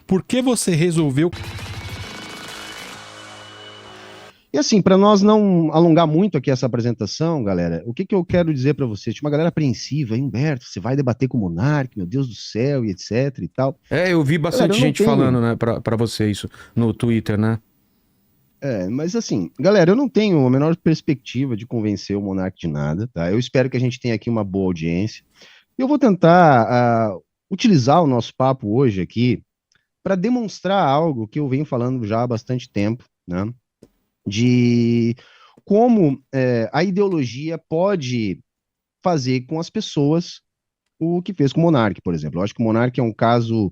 Por que você resolveu... E assim, para nós não alongar muito aqui essa apresentação, galera, o que que eu quero dizer para vocês? Tinha uma galera apreensiva, hein, Humberto, você vai debater com o Monark, meu Deus do céu, e etc e tal. Eu vi Galera, bastante eu não gente falando, tenho, né, pra você isso no Twitter, né? mas assim, galera, eu não tenho a menor perspectiva de convencer o Monark de nada, tá? Eu espero que a gente tenha aqui uma boa audiência. E eu vou tentar utilizar o nosso papo hoje aqui para demonstrar algo que eu venho falando já há bastante tempo, né? De como a ideologia pode fazer com as pessoas o que fez com o Monark, por exemplo. Eu acho que o Monark é um caso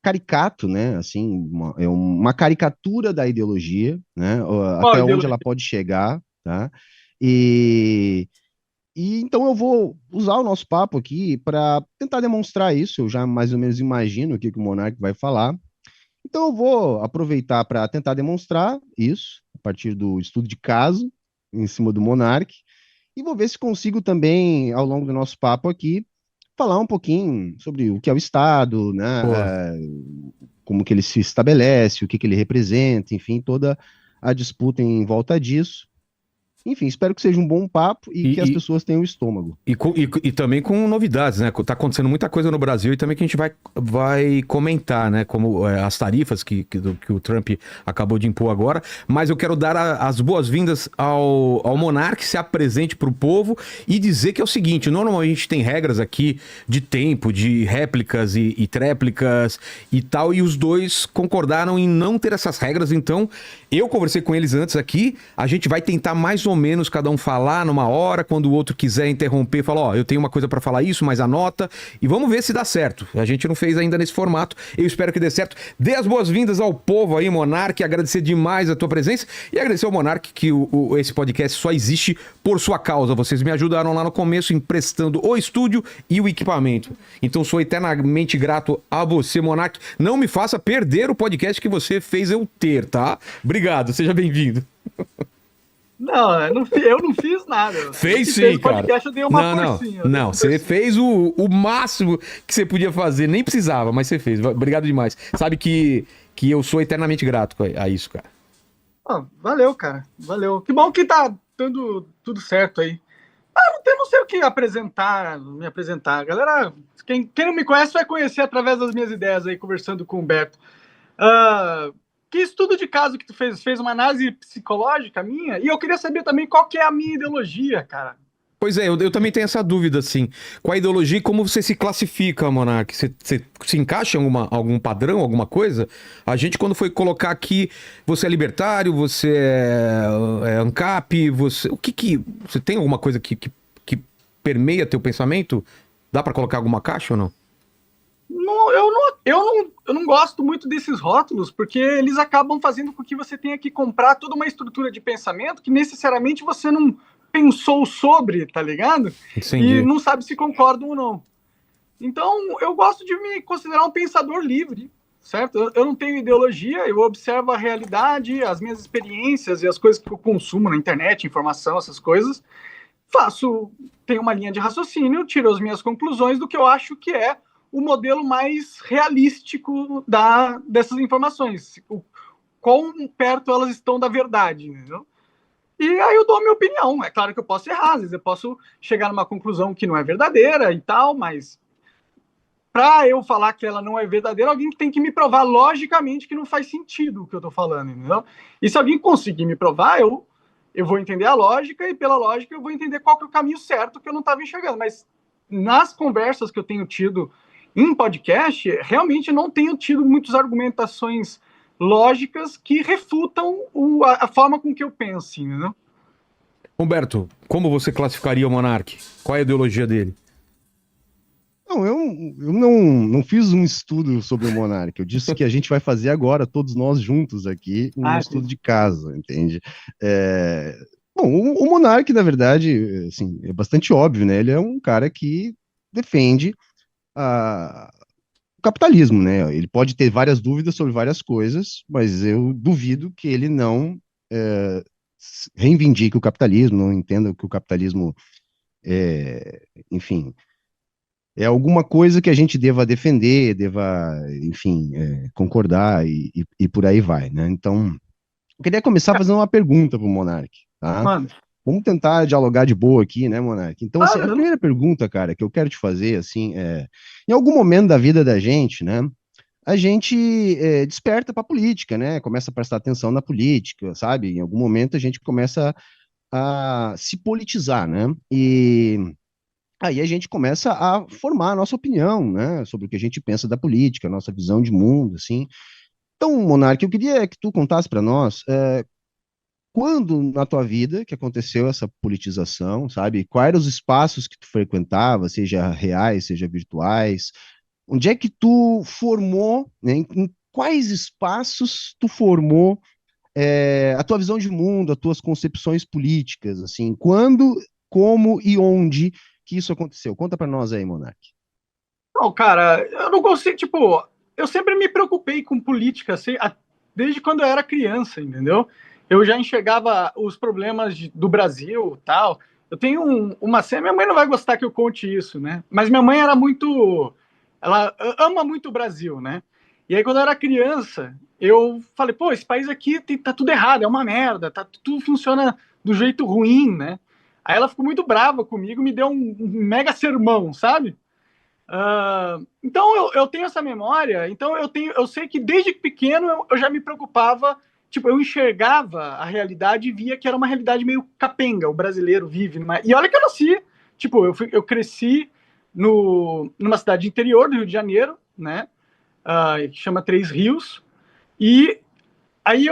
caricato, né? Assim, é uma caricatura da ideologia, né? Qual Até onde ideologia? ela pode chegar, tá? E, e então eu vou usar o nosso papo aqui para tentar demonstrar isso. Eu já mais ou menos imagino o que que o Monark vai falar. Então eu vou aproveitar para tentar demonstrar isso a partir do estudo de caso em cima do Monark e vou ver se consigo também, ao longo do nosso papo aqui, falar um pouquinho sobre o que é o Estado, né, Pô, como que ele se estabelece, o que que ele representa, enfim, toda a disputa em volta disso. Enfim, espero que seja um bom papo e que as e, pessoas tenham estômago. e também com novidades, né? Tá acontecendo muita coisa no Brasil e também que a gente vai comentar, né? Como as tarifas que o Trump acabou de impor agora. Mas eu quero dar as boas-vindas ao Monark, se apresente para o povo e dizer que é o seguinte: normalmente a gente tem regras aqui de tempo, de réplicas e tréplicas e tal, e os dois concordaram em não ter essas regras. Então, eu conversei com eles antes aqui, a gente vai tentar mais ou menos cada um falar numa hora, quando o outro quiser interromper, fala, ó, eu tenho uma coisa pra falar isso, mas anota, e vamos ver se dá certo. A gente não fez ainda nesse formato, eu espero que dê certo. Dê as boas-vindas ao povo aí, Monark, agradecer demais a tua presença e agradecer ao Monark que esse podcast só existe por sua causa. Vocês me ajudaram lá no começo emprestando o estúdio e o equipamento. Então sou eternamente grato a você, Monark. Não me faça perder o podcast que você fez eu ter, tá? Obrigado, seja bem-vindo. Não, eu não fiz nada. Você Fez que sim, fez o cara. podcast, eu dei uma Não, não. forcinha. Não, você fez o máximo que você podia fazer. Nem precisava, mas você fez. Obrigado demais. Sabe que eu sou eternamente grato a isso, cara. Ah, valeu, cara. Valeu. Que bom que tá dando tudo certo aí. Eu não sei o que me apresentar. Galera, quem não me conhece vai conhecer através das minhas ideias aí, conversando com o Beto. Ah, que estudo de caso que tu fez? Fez uma análise psicológica minha? E eu queria saber também qual que é a minha ideologia, cara. Pois é, eu também tenho essa dúvida, assim. Qual a ideologia e como você se classifica, Monark? Você se encaixa em algum padrão, alguma coisa? A gente, quando foi colocar aqui, você é libertário, você é ANCAP, você... O que... Você tem alguma coisa que permeia teu pensamento? Dá pra colocar alguma caixa ou não? Não, eu não gosto muito desses rótulos, porque eles acabam fazendo com que você tenha que comprar toda uma estrutura de pensamento que necessariamente você não pensou sobre, tá ligado? E Entendi. não sabe se concordam ou não. Então, eu gosto de me considerar um pensador livre, certo? Eu não tenho ideologia, eu observo a realidade, as minhas experiências e as coisas que eu consumo na internet, informação, essas coisas. Tenho uma linha de raciocínio, tiro as minhas conclusões do que eu acho que é o modelo mais realístico dessas informações. Quão perto elas estão da verdade, entendeu? E aí eu dou a minha opinião. É claro que eu posso errar, às vezes eu posso chegar numa conclusão que não é verdadeira e tal, mas para eu falar que ela não é verdadeira, alguém tem que me provar logicamente que não faz sentido o que eu estou falando, entendeu? E se alguém conseguir me provar, eu vou entender a lógica e pela lógica eu vou entender qual que é o caminho certo que eu não estava enxergando. Mas nas conversas que eu tenho tido em podcast, realmente não tenho tido muitas argumentações lógicas que refutam a forma com que eu penso, entendeu? Humberto, como você classificaria o Monark? Qual é a ideologia dele? Não, eu não fiz um estudo sobre o Monark. Eu disse que a gente vai fazer agora, todos nós juntos aqui, um estudo Entendi. de caso, entende? É, bom, o Monark, na verdade, assim, é bastante óbvio, né? Ele é um cara que defende o capitalismo, né? Ele pode ter várias dúvidas sobre várias coisas, mas eu duvido que ele não reivindique o capitalismo, não entenda que o capitalismo, enfim, é alguma coisa que a gente deva defender, deva, enfim, concordar e por aí vai, né? Então, eu queria começar fazendo uma pergunta para o Monark, tá? Mano, Vamos tentar dialogar de boa aqui, né, Monark? Então, assim, a claro, primeira pergunta, cara, que eu quero te fazer, assim, em algum momento da vida da gente, né, a gente desperta para a política, né? Começa a prestar atenção na política, sabe? Em algum momento a gente começa a se politizar, né? E aí a gente começa a formar a nossa opinião, né, sobre o que a gente pensa da política, a nossa visão de mundo, assim. Então, Monark, eu queria que tu contasse para nós quando na tua vida que aconteceu essa politização, sabe? Quais eram os espaços que tu frequentava, seja reais, seja virtuais? Onde é que tu formou, né, em quais espaços tu formou a tua visão de mundo, as tuas concepções políticas, assim? Quando, como e onde que isso aconteceu? Conta para nós aí, Monark. não, cara, eu não consigo, tipo, eu sempre me preocupei com política, assim, desde quando eu era criança, entendeu? Eu já enxergava os problemas do Brasil, tal. Eu tenho uma cena, minha mãe não vai gostar que eu conte isso, né? Mas minha mãe era muito, ela ama muito o Brasil, né? E aí quando eu era criança, eu falei, pô, esse país aqui tá tudo errado, é uma merda, tudo funciona do jeito ruim, né? Aí ela ficou muito brava comigo, me deu um mega sermão, sabe? Então eu tenho essa memória, então eu sei que desde pequeno eu já me preocupava, tipo, eu enxergava a realidade e via que era uma realidade meio capenga, o brasileiro vive e olha que eu nasci, tipo, eu cresci numa cidade interior do Rio de Janeiro, né, que chama Três Rios, e aí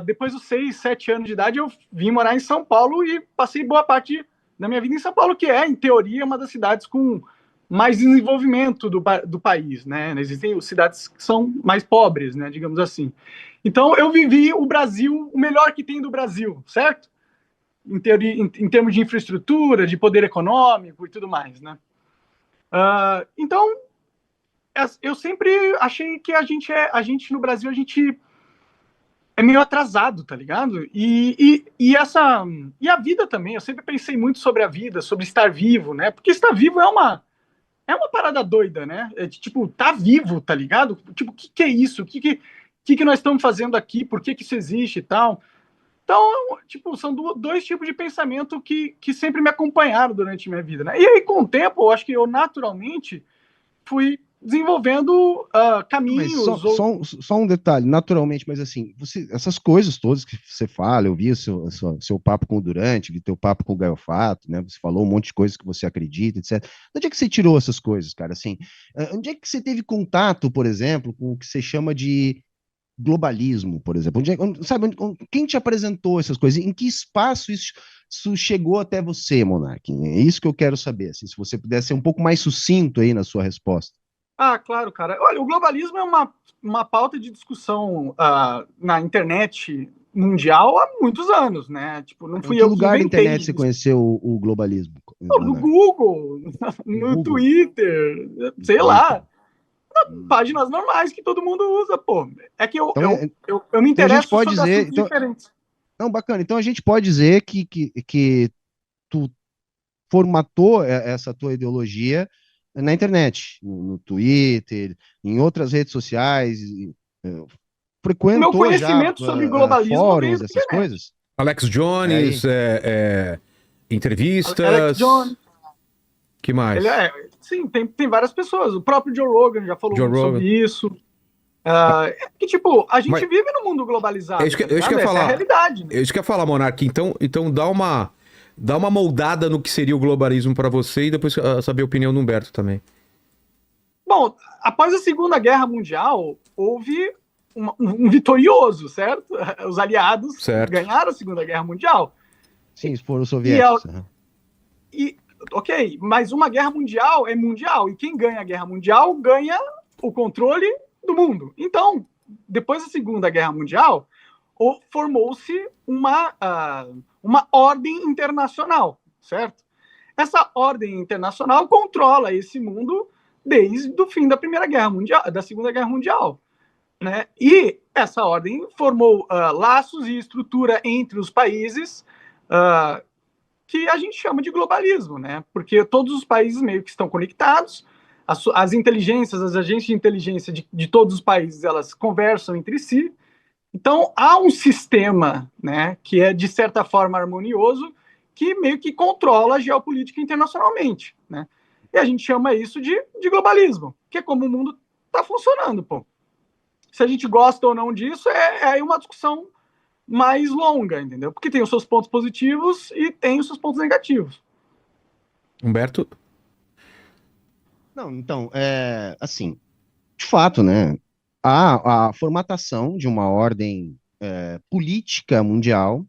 depois dos 6, 7 anos de idade, eu vim morar em São Paulo e passei boa parte da minha vida em São Paulo, que é, em teoria, uma das cidades com mais desenvolvimento do país, né? Existem cidades que são mais pobres, né? Digamos assim. Então, eu vivi o Brasil, o melhor que tem do Brasil, certo? Em termos de infraestrutura, de poder econômico e tudo mais, né? Então, eu sempre achei que a gente no Brasil, a gente é meio atrasado, tá ligado? E a vida também, eu sempre pensei muito sobre a vida, sobre estar vivo, né? Porque estar vivo é uma parada doida, né? Tipo, tá vivo, tá ligado? Tipo, o que é isso? O que nós estamos fazendo aqui? Por que isso existe e tal? Então, tipo, são dois tipos de pensamento que sempre me acompanharam durante minha vida, né? E aí, com o tempo, eu acho que eu naturalmente fui desenvolvendo Mas caminhos. só um detalhe, naturalmente, mas assim, essas coisas todas que você fala, eu vi seu papo com o Durante, vi teu papo com o Gaio Fato, né? Você falou um monte de coisas que você acredita, etc. Onde é que você tirou essas coisas, cara? Assim, onde é que você teve contato, por exemplo, com o que você chama de globalismo, por exemplo? Sabe, quem te apresentou essas coisas? Em que espaço isso chegou até você, Monark? É isso que eu quero saber, assim, se você pudesse ser um pouco mais sucinto aí na sua resposta. Claro, cara. Olha, o globalismo é uma pauta de discussão na internet mundial há muitos anos, né? Tipo, não Em fui que eu que lugar da inventei internet você isso. conheceu o globalismo, No Monark? Google, No no Google? Twitter, No sei Twitter? lá, Hum. páginas normais que todo mundo usa, pô. É que eu, Então, eu, eu, eu me então a gente interesso pode sobre dizer, assuntos então, diferentes. não, bacana. Então a gente pode dizer que tu formatou essa tua ideologia na internet, no Twitter, em outras redes sociais, eh, O meu frequentou já conhecimento sobre globalismo veio fóruns, da essas internet. coisas? Alex É Jones, aí. Alex entrevistas. Jones, Que ele mais? sim, tem várias pessoas. O próprio Joe Rogan já falou Joe muito sobre Rogan. isso. É que, tipo, a gente Mas vive num mundo é globalizado, isso que, tá é isso que eu ligado? ia Essa é a falar. realidade, né? É isso que eu ia falar, Monark. Então dá uma moldada no que seria o globalismo pra você e depois saber a opinião do Humberto também. Bom, após a Segunda Guerra Mundial, houve um vitorioso, certo? Os aliados Certo. ganharam a Segunda Guerra Mundial. Sim, foram os E, soviéticos. Aham. e ok, mas uma guerra mundial é mundial. E quem ganha a guerra mundial ganha o controle do mundo. Então, depois da Segunda Guerra Mundial, formou-se uma ordem internacional, certo? Essa ordem internacional controla esse mundo desde o fim da Primeira Guerra Mundial, da Segunda Guerra Mundial, né? E essa ordem formou laços e estrutura entre os países que a gente chama de globalismo, né? Porque todos os países meio que estão conectados, as inteligências, as agências de inteligência de todos os países, elas conversam entre si. Então, há um sistema, né, que é, de certa forma, harmonioso, que meio que controla a geopolítica internacionalmente, né? E a gente chama isso de globalismo, que é como o mundo está funcionando, pô. Se a gente gosta ou não disso, é uma discussão mais longa, entendeu? Porque tem os seus pontos positivos e tem os seus pontos negativos. Humberto? Não, então, assim, de fato, né, a formatação de uma ordem política mundial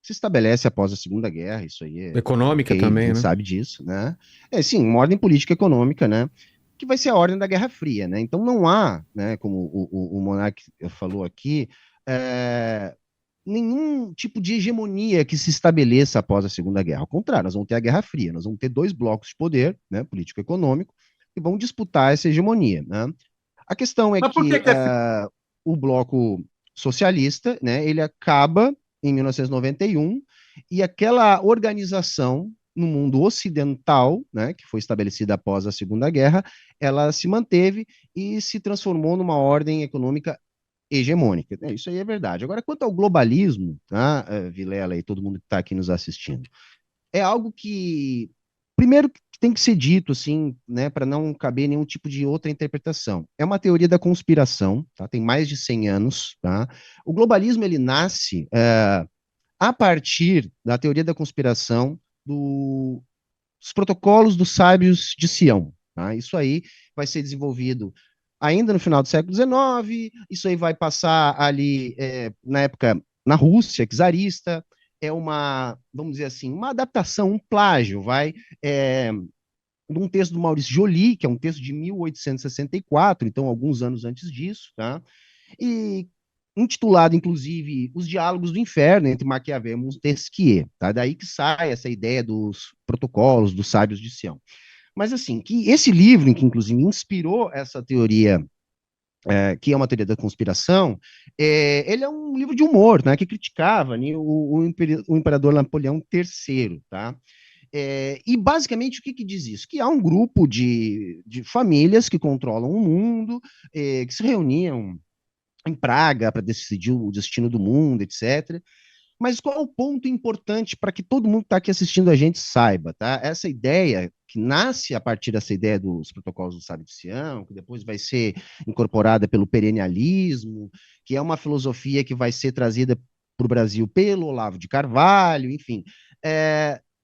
se estabelece após a Segunda Guerra, isso aí Econômica a também, gente né? sabe disso, né? Sim, uma ordem política econômica, né? Que vai ser a ordem da Guerra Fria, né? Então não há, né, como o Monark falou aqui, nenhum tipo de hegemonia que se estabeleça após a Segunda Guerra. Ao contrário, nós vamos ter a Guerra Fria, nós vamos ter dois blocos de poder, né, político-econômico, que vão disputar essa hegemonia, né? A questão é Mas por que que é o bloco socialista, né, ele acaba em 1991 e aquela organização no mundo ocidental, né, que foi estabelecida após a Segunda Guerra, ela se manteve e se transformou numa ordem econômica hegemônica. Isso aí é verdade. Agora, quanto ao globalismo, tá, Vilela e todo mundo que está aqui nos assistindo, é algo que, primeiro, tem que ser dito, assim, né, para não caber nenhum tipo de outra interpretação. É uma teoria da conspiração, tá? Tem mais de 100 anos, tá? O globalismo, ele nasce a partir da teoria da conspiração dos protocolos dos sábios de Sião, tá? Isso aí vai ser desenvolvido ainda no final do século XIX, isso aí vai passar ali, na época, na Rússia, czarista, vamos dizer assim, uma adaptação, um plágio, de um texto do Maurice Joly, que é um texto de 1864, então alguns anos antes disso, tá? E intitulado, inclusive, Os Diálogos do Inferno, entre Maquiavel e Montesquieu, tá? Daí que sai essa ideia dos protocolos dos sábios de Sião. Mas, assim, que esse livro, que inclusive inspirou essa teoria, que é uma teoria da conspiração, ele é um livro de humor, né, que criticava, né, o imperador Napoleão III, tá? E basicamente o que diz isso? Que há um grupo de famílias que controlam o mundo, que se reuniam em Praga para decidir o destino do mundo, etc. Mas qual é o ponto importante para que todo mundo que está aqui assistindo a gente saiba, tá? Essa ideia, que nasce a partir dessa ideia dos protocolos do Sábio de Sião, que depois vai ser incorporada pelo perennialismo, que é uma filosofia que vai ser trazida para o Brasil pelo Olavo de Carvalho, enfim.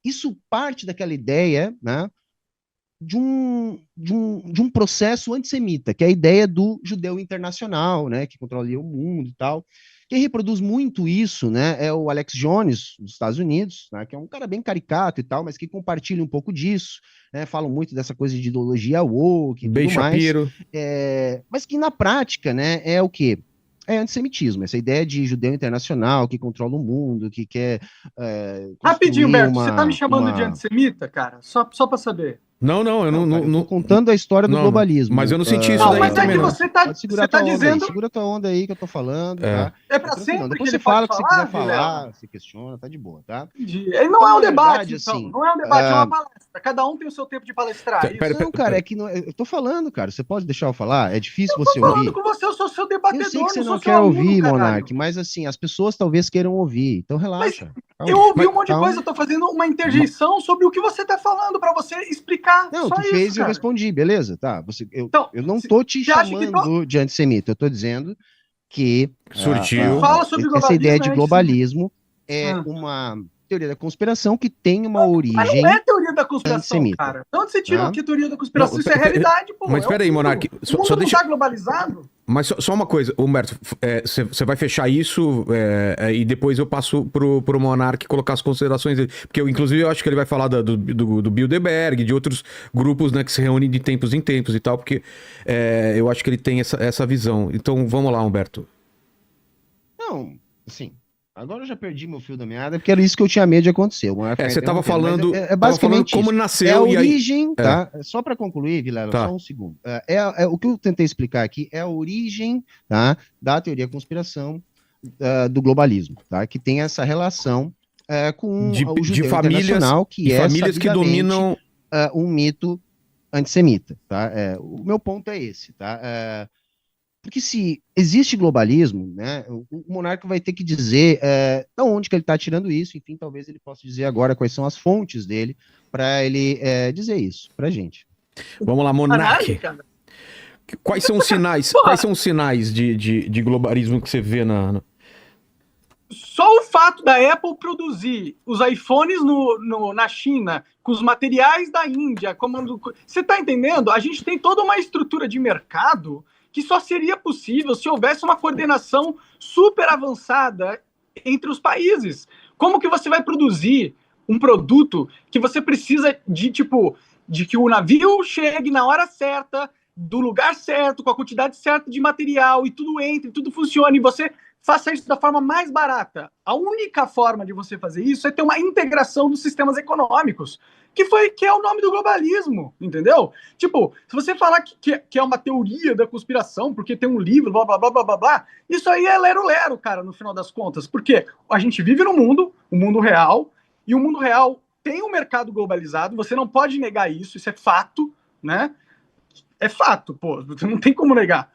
Isso parte daquela ideia, né, de um processo antissemita, que é a ideia do judeu internacional, né, que controlaria o mundo e tal. Quem reproduz muito isso, né, é o Alex Jones, dos Estados Unidos, né, que é um cara bem caricato e tal, mas que compartilha um pouco disso, né, falam muito dessa coisa de ideologia woke e tudo mais. Mas que na prática, né, é o quê? É antissemitismo, essa ideia de judeu internacional que controla o mundo, que quer. Rapidinho, Humberto, você tá me chamando de antissemita, cara? Só para saber. Não, eu não. Tô contando a história do globalismo. Mas eu não senti isso daí. Não, mas é que você tá, pode segurar tua onda dizendo... aí, segura tua onda aí que eu tô falando, tá? É pra sempre. Depois você fala o que você quiser falar, você questiona, tá de boa, tá? Ele não é um debate, então. Assim, não é um debate, é uma palestra. Cada um tem o seu tempo de palestrar. Não, cara, é que eu tô falando, cara. Você pode deixar eu falar? É difícil você ouvir. Eu tô falando com você, eu sou seu debatedor. Eu sei que você não quer ouvir, Monark, mas assim, as pessoas talvez queiram ouvir. Então relaxa. Eu ouvi um monte de coisa, eu tô fazendo uma interjeição sobre o que você tá falando, pra você explicar. Não, tu fez e eu respondi, beleza, tá. Eu não tô te chamando de antissemita, eu tô dizendo que surgiu. Fala sobre essa ideia de globalismo é uma teoria da conspiração que tem uma origem. Mas não é teoria da conspiração, cara. De onde você tirou aqui teoria da conspiração? Não, isso é realidade, pô. Mas espera aí, Monark. O mundo não tá globalizado? Mas só uma coisa, Humberto, você vai fechar isso e depois eu passo pro Monark colocar as considerações dele. Porque inclusive eu acho que ele vai falar do Bilderberg, de outros grupos, né, que se reúnem de tempos em tempos e tal, porque eu acho que ele tem essa visão. Então vamos lá, Humberto. Não, assim... Agora eu já perdi meu fio da meada, porque era isso que eu tinha medo de acontecer. Você estava falando, basicamente como nasceu. É a origem, tá? Só para concluir, Vilela, só um segundo. O que eu tentei explicar aqui é a origem, tá, da teoria da conspiração do globalismo, tá? Que tem essa relação com o judeu internacional, que é famílias que dominam um mito antissemita, tá? O meu ponto é esse, tá? Porque se existe globalismo, né, o monarca vai ter que dizer de onde que ele está tirando isso, enfim, talvez ele possa dizer agora quais são as fontes dele para ele dizer isso para a gente. Vamos lá, Análise, Monark. cara. Quais são os sinais? Quais são os sinais de globalismo que você vê Só o fato da Apple produzir os iPhones na China, com os materiais da Índia, você está entendendo? A gente tem toda uma estrutura de mercado que só seria possível se houvesse uma coordenação super avançada entre os países. Como que você vai produzir um produto que você precisa de que o navio chegue na hora certa, do lugar certo, com a quantidade certa de material, e tudo entre, tudo funcione, e você faça isso da forma mais barata. A única forma de você fazer isso é ter uma integração dos sistemas econômicos, que é o nome do globalismo, entendeu? Tipo, se você falar que é uma teoria da conspiração, porque tem um livro, blá, blá, blá, blá, blá, blá, isso aí é lero-lero, cara, no final das contas, porque a gente vive no mundo, o mundo real, e o mundo real tem um mercado globalizado, você não pode negar isso é fato, né? É fato, pô, você não tem como negar.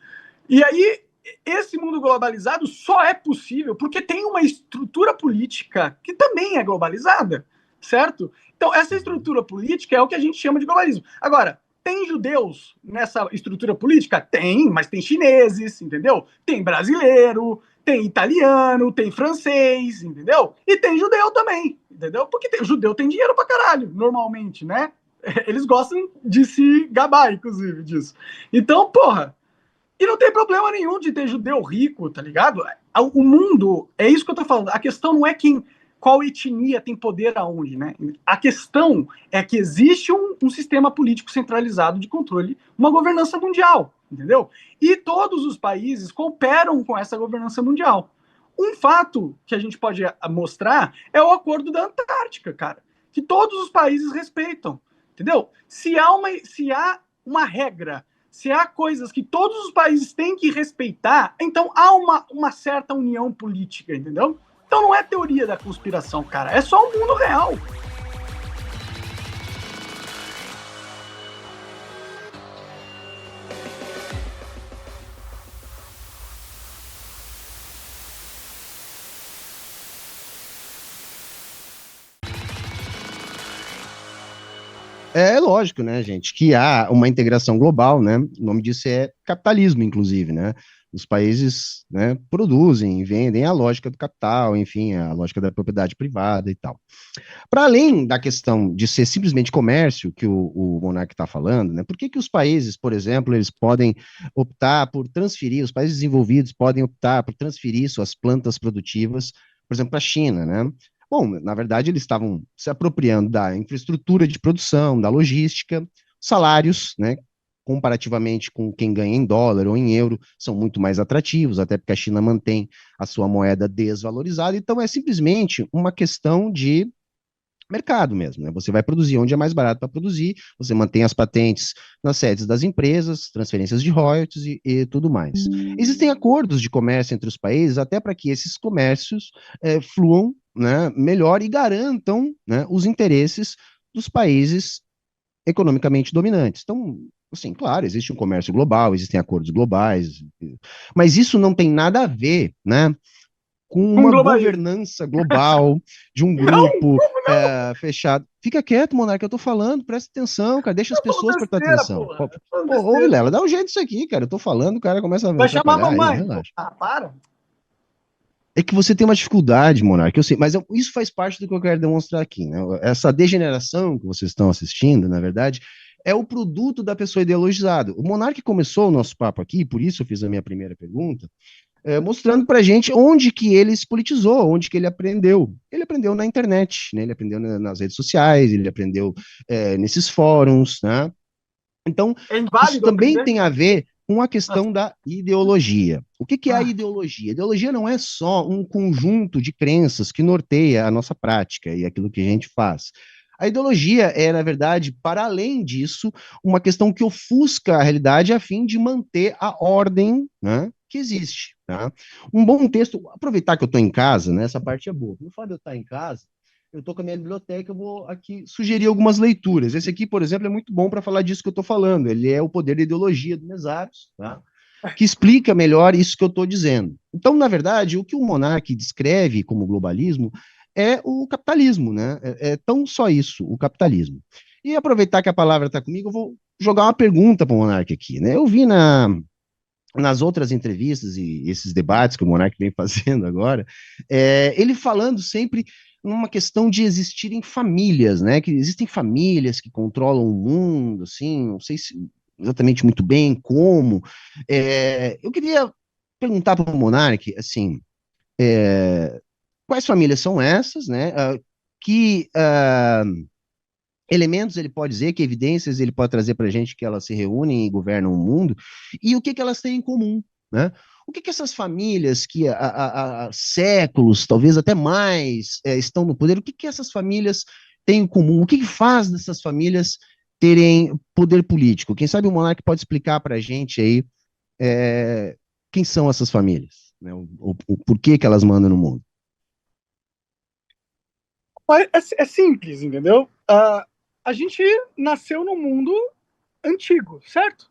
E aí, esse mundo globalizado só é possível porque tem uma estrutura política que também é globalizada, certo? Então, essa estrutura política é o que a gente chama de globalismo. Agora, tem judeus nessa estrutura política? Tem, mas tem chineses, entendeu? Tem brasileiro, tem italiano, tem francês, entendeu? E tem judeu também, entendeu? Porque judeu tem dinheiro pra caralho, normalmente, né? Eles gostam de se gabar, inclusive, disso. Então, porra, e não tem problema nenhum de ter judeu rico, tá ligado? O mundo, é isso que eu tô falando. A questão não é qual etnia tem poder aonde, né? A questão é que existe um sistema político centralizado de controle, uma governança mundial, entendeu? E todos os países cooperam com essa governança mundial. Um fato que a gente pode mostrar é o acordo da Antártica, cara, que todos os países respeitam, entendeu? Se há uma regra, se há coisas que todos os países têm que respeitar, então há uma certa união política, entendeu? Então não é teoria da conspiração, cara, é só o mundo real. É lógico, né, gente, que há uma integração global, né? O nome disso é capitalismo, inclusive, né? Os países, né, produzem e vendem a lógica do capital, enfim, a lógica da propriedade privada e tal. Para além da questão de ser simplesmente comércio, que o Monark está falando, né? Por que que os países, por exemplo, eles podem optar por transferir, os países desenvolvidos podem optar por transferir suas plantas produtivas, por exemplo, para a China, né? Bom, na verdade, eles estavam se apropriando da infraestrutura de produção, da logística, salários, né? Comparativamente com quem ganha em dólar ou em euro, são muito mais atrativos, até porque a China mantém a sua moeda desvalorizada. Então, é simplesmente uma questão de mercado mesmo, né? Você vai produzir onde é mais barato para produzir, você mantém as patentes nas sedes das empresas, transferências de royalties e tudo mais. Existem acordos de comércio entre os países até para que esses comércios fluam, né, melhor e garantam, né, os interesses dos países economicamente dominantes. Então, assim, claro, existe um comércio global, existem acordos globais, mas isso não tem nada a ver, né, com uma governança global de um grupo fechado. Fica quieto, Monarca, eu tô falando, presta atenção, cara, deixa as pessoas prestar atenção. Ô, Vilela, dá um jeito disso aqui, cara, eu tô falando, o cara começa a vai chamar a mamãe. Aí, relaxa. Para. É que você tem uma dificuldade, Monarca, eu sei, mas isso faz parte do que eu quero demonstrar aqui, né? Essa degeneração que vocês estão assistindo, na verdade, é o produto da pessoa ideologizada. O Monarca começou o nosso papo aqui, por isso eu fiz a minha primeira pergunta, mostrando para a gente onde que ele se politizou, onde que ele aprendeu. Ele aprendeu na internet, né? Ele aprendeu nas redes sociais, ele aprendeu nesses fóruns, né? Então, isso também tem a ver com a questão da ideologia. O que é a ideologia? A ideologia não é só um conjunto de crenças que norteia a nossa prática e aquilo que a gente faz. A ideologia é, na verdade, para além disso, uma questão que ofusca a realidade a fim de manter a ordem, né, que existe. Tá? Um bom texto, aproveitar que eu estou em casa, né, essa parte é boa. No fato de eu estar em casa, eu estou com a minha biblioteca, eu vou aqui sugerir algumas leituras. Esse aqui, por exemplo, é muito bom para falar disso que eu estou falando. Ele é O Poder da Ideologia, do Mesaros, tá? Que explica melhor isso que eu estou dizendo. Então, na verdade, o que o Monark descreve como globalismo é o capitalismo, né? É tão só isso, o capitalismo. E aproveitar que a palavra está comigo, eu vou jogar uma pergunta para o Monark aqui, né? Eu vi nas outras entrevistas e esses debates que o Monark vem fazendo agora, ele falando sempre numa questão de existirem famílias, né? Que existem famílias que controlam o mundo, assim, não sei se exatamente muito bem como. Eu queria perguntar para o Monark, assim, quais famílias são essas, né? Que elementos ele pode dizer, que evidências ele pode trazer para a gente que elas se reúnem e governam o mundo, e o que elas têm em comum, né? O que essas famílias que há séculos, talvez até mais, estão no poder, o que essas famílias têm em comum? O que faz dessas famílias terem poder político? Quem sabe o Monark pode explicar para a gente aí quem são essas famílias, né? O porquê que elas mandam no mundo. É simples, entendeu? A gente nasceu num mundo antigo, certo?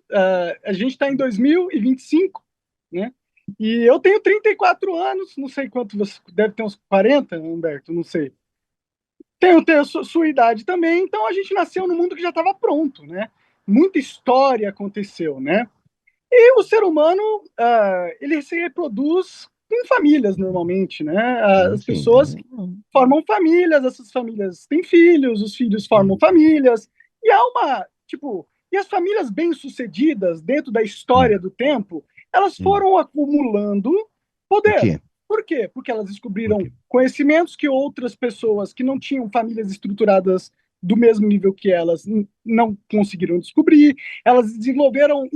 A gente está em 2025, né? E eu tenho 34 anos, não sei quanto você deve ter, uns 40, Humberto, não sei. Tenho a sua idade também, então a gente nasceu num mundo que já estava pronto, né? Muita história aconteceu, né? E o ser humano, ele se reproduz com famílias normalmente, né? As Sim. pessoas formam famílias, essas famílias têm filhos, os filhos formam famílias, e há uma, tipo, e as famílias bem-sucedidas dentro da história do tempo, elas foram acumulando Por poder. quê? Por quê? Porque elas Por descobriram quê? conhecimentos que outras pessoas que não tinham famílias estruturadas do mesmo nível que elas não conseguiram descobrir. Elas desenvolveram